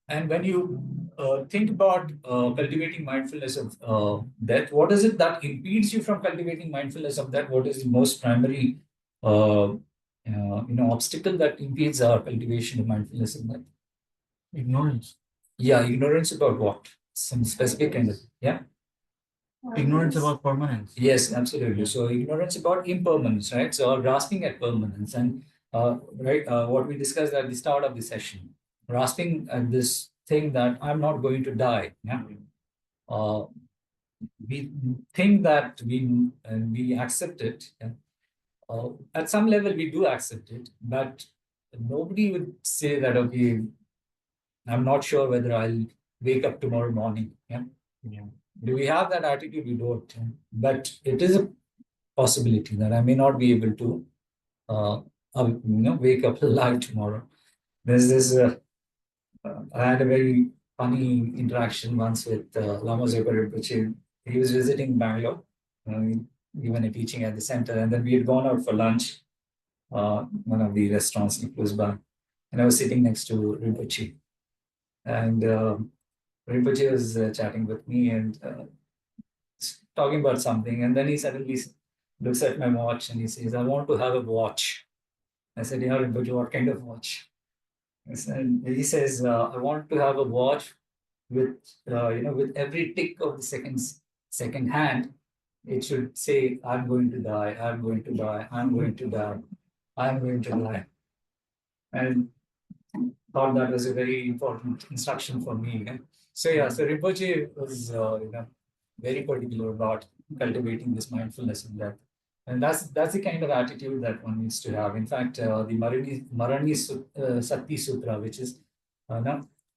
And when you think about cultivating mindfulness of death, what is it that impedes you from cultivating mindfulness of death? What is the most primary obstacle that impedes our cultivation of mindfulness of death? Ignorance. Yeah, ignorance about what? Some specific kind of, yeah? Ignorance about permanence. Yes, absolutely. So ignorance about impermanence, right? So grasping at permanence, and what we discussed at the start of the session, grasping at this thing that I'm not going to die. Yeah. We think that we accept it. Yeah? At some level, we do accept it, but nobody would say that, okay, I'm not sure whether I'll wake up tomorrow morning. Yeah. Yeah. Do we have that attitude? We don't. But it is a possibility that I may not be able to wake up alive tomorrow. There's this, I had a very funny interaction once with Lama Zopa Rinpoche. He was visiting Bangalore, given a teaching at the center, and then we had gone out for lunch, one of the restaurants close by, and I was sitting next to Rinpoche. And Rinpoche was chatting with me and talking about something, and then he suddenly looks at my watch and he says, "I want to have a watch." I said, "Yeah, Rinpoche, what kind of watch?" And he says, "I want to have a watch with, with every tick of the second hand, it should say, I'm going to die, I'm going to die, I'm going to die, I'm going to die." And thought that was a very important instruction for me. So yeah, so Rinpoche was, very particular about cultivating this mindfulness in death. And that's the kind of attitude that one needs to have. In fact, the Marani Sati Sutra, which is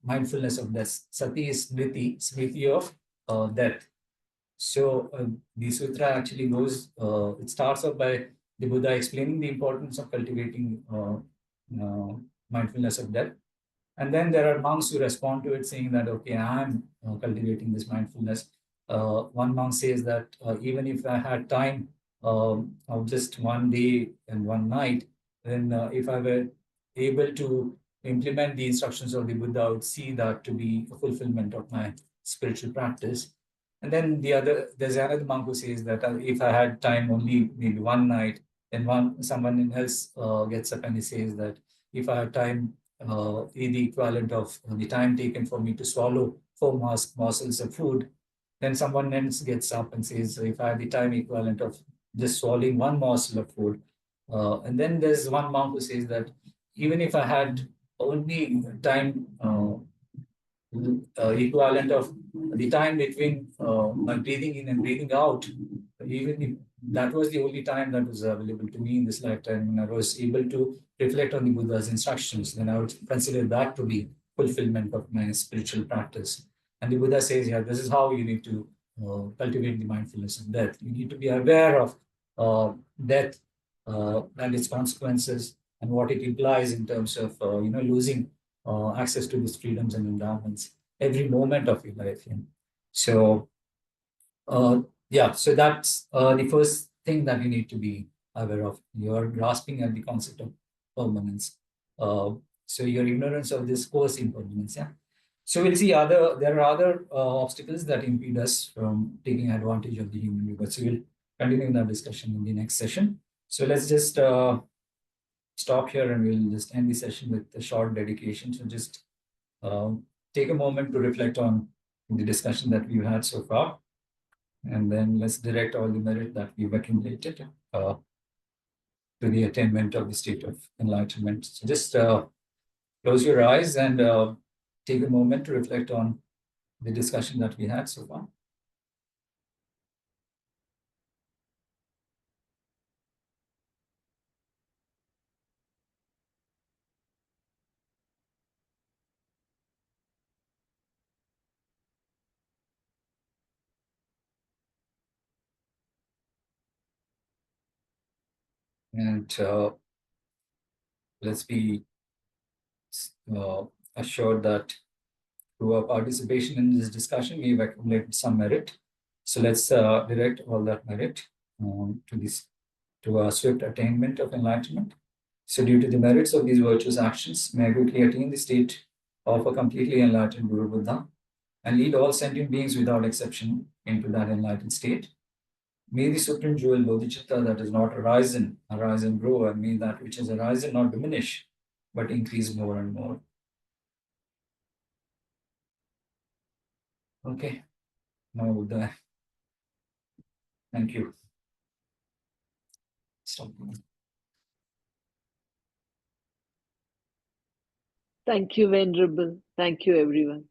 mindfulness of death. Sati is smriti of death. So the sutra actually goes, it starts off by the Buddha explaining the importance of cultivating mindfulness of death. And then there are monks who respond to it saying that, okay, I'm cultivating this mindfulness. One monk says that even if I had time of just one day and one night, then if I were able to implement the instructions of the Buddha, I would see that to be a fulfillment of my spiritual practice. And then there's another monk who says that if I had time only maybe one night, then someone else gets up and he says that if I had time, the equivalent of the time taken for me to swallow 4 morsels of food, then someone else gets up and says, if I had the time equivalent of just swallowing 1 morsel of food, and then there's one monk who says that even if I had only time equivalent of the time between my breathing in and breathing out, even if that was the only time that was available to me in this lifetime, when I was able to reflect on the Buddha's instructions, then I would consider that to be fulfillment of my spiritual practice. And the Buddha says, yeah, this is how you need to cultivate the mindfulness of death. You need to be aware of death and its consequences and what it implies in terms of losing access to these freedoms and endowments every moment of your life. So so that's the first thing that you need to be aware of. You're grasping at the concept of permanence. So your ignorance of this course impermanence. Yeah. So we'll see there are other obstacles that impede us from taking advantage of the human rebirth. So we'll continue that discussion in the next session. So let's just stop here and we'll just end the session with a short dedication. So just take a moment to reflect on the discussion that we've had so far. And then let's direct all the merit that we've accumulated to the attainment of the state of enlightenment. So just close your eyes and take a moment to reflect on the discussion that we had so far. And let's be assured that through our participation in this discussion, we've accumulated some merit. So let's direct all that merit to a swift attainment of enlightenment. So due to the merits of these virtuous actions, may I quickly attain the state of a completely enlightened Guru Buddha and lead all sentient beings without exception into that enlightened state. May the supreme jewel bodhicitta that is not arisen, arise and grow, and may that which has arisen not diminish, but increase more and more. Okay. Now Buddha. Thank you. Stop. Thank you, Venerable. Thank you, everyone.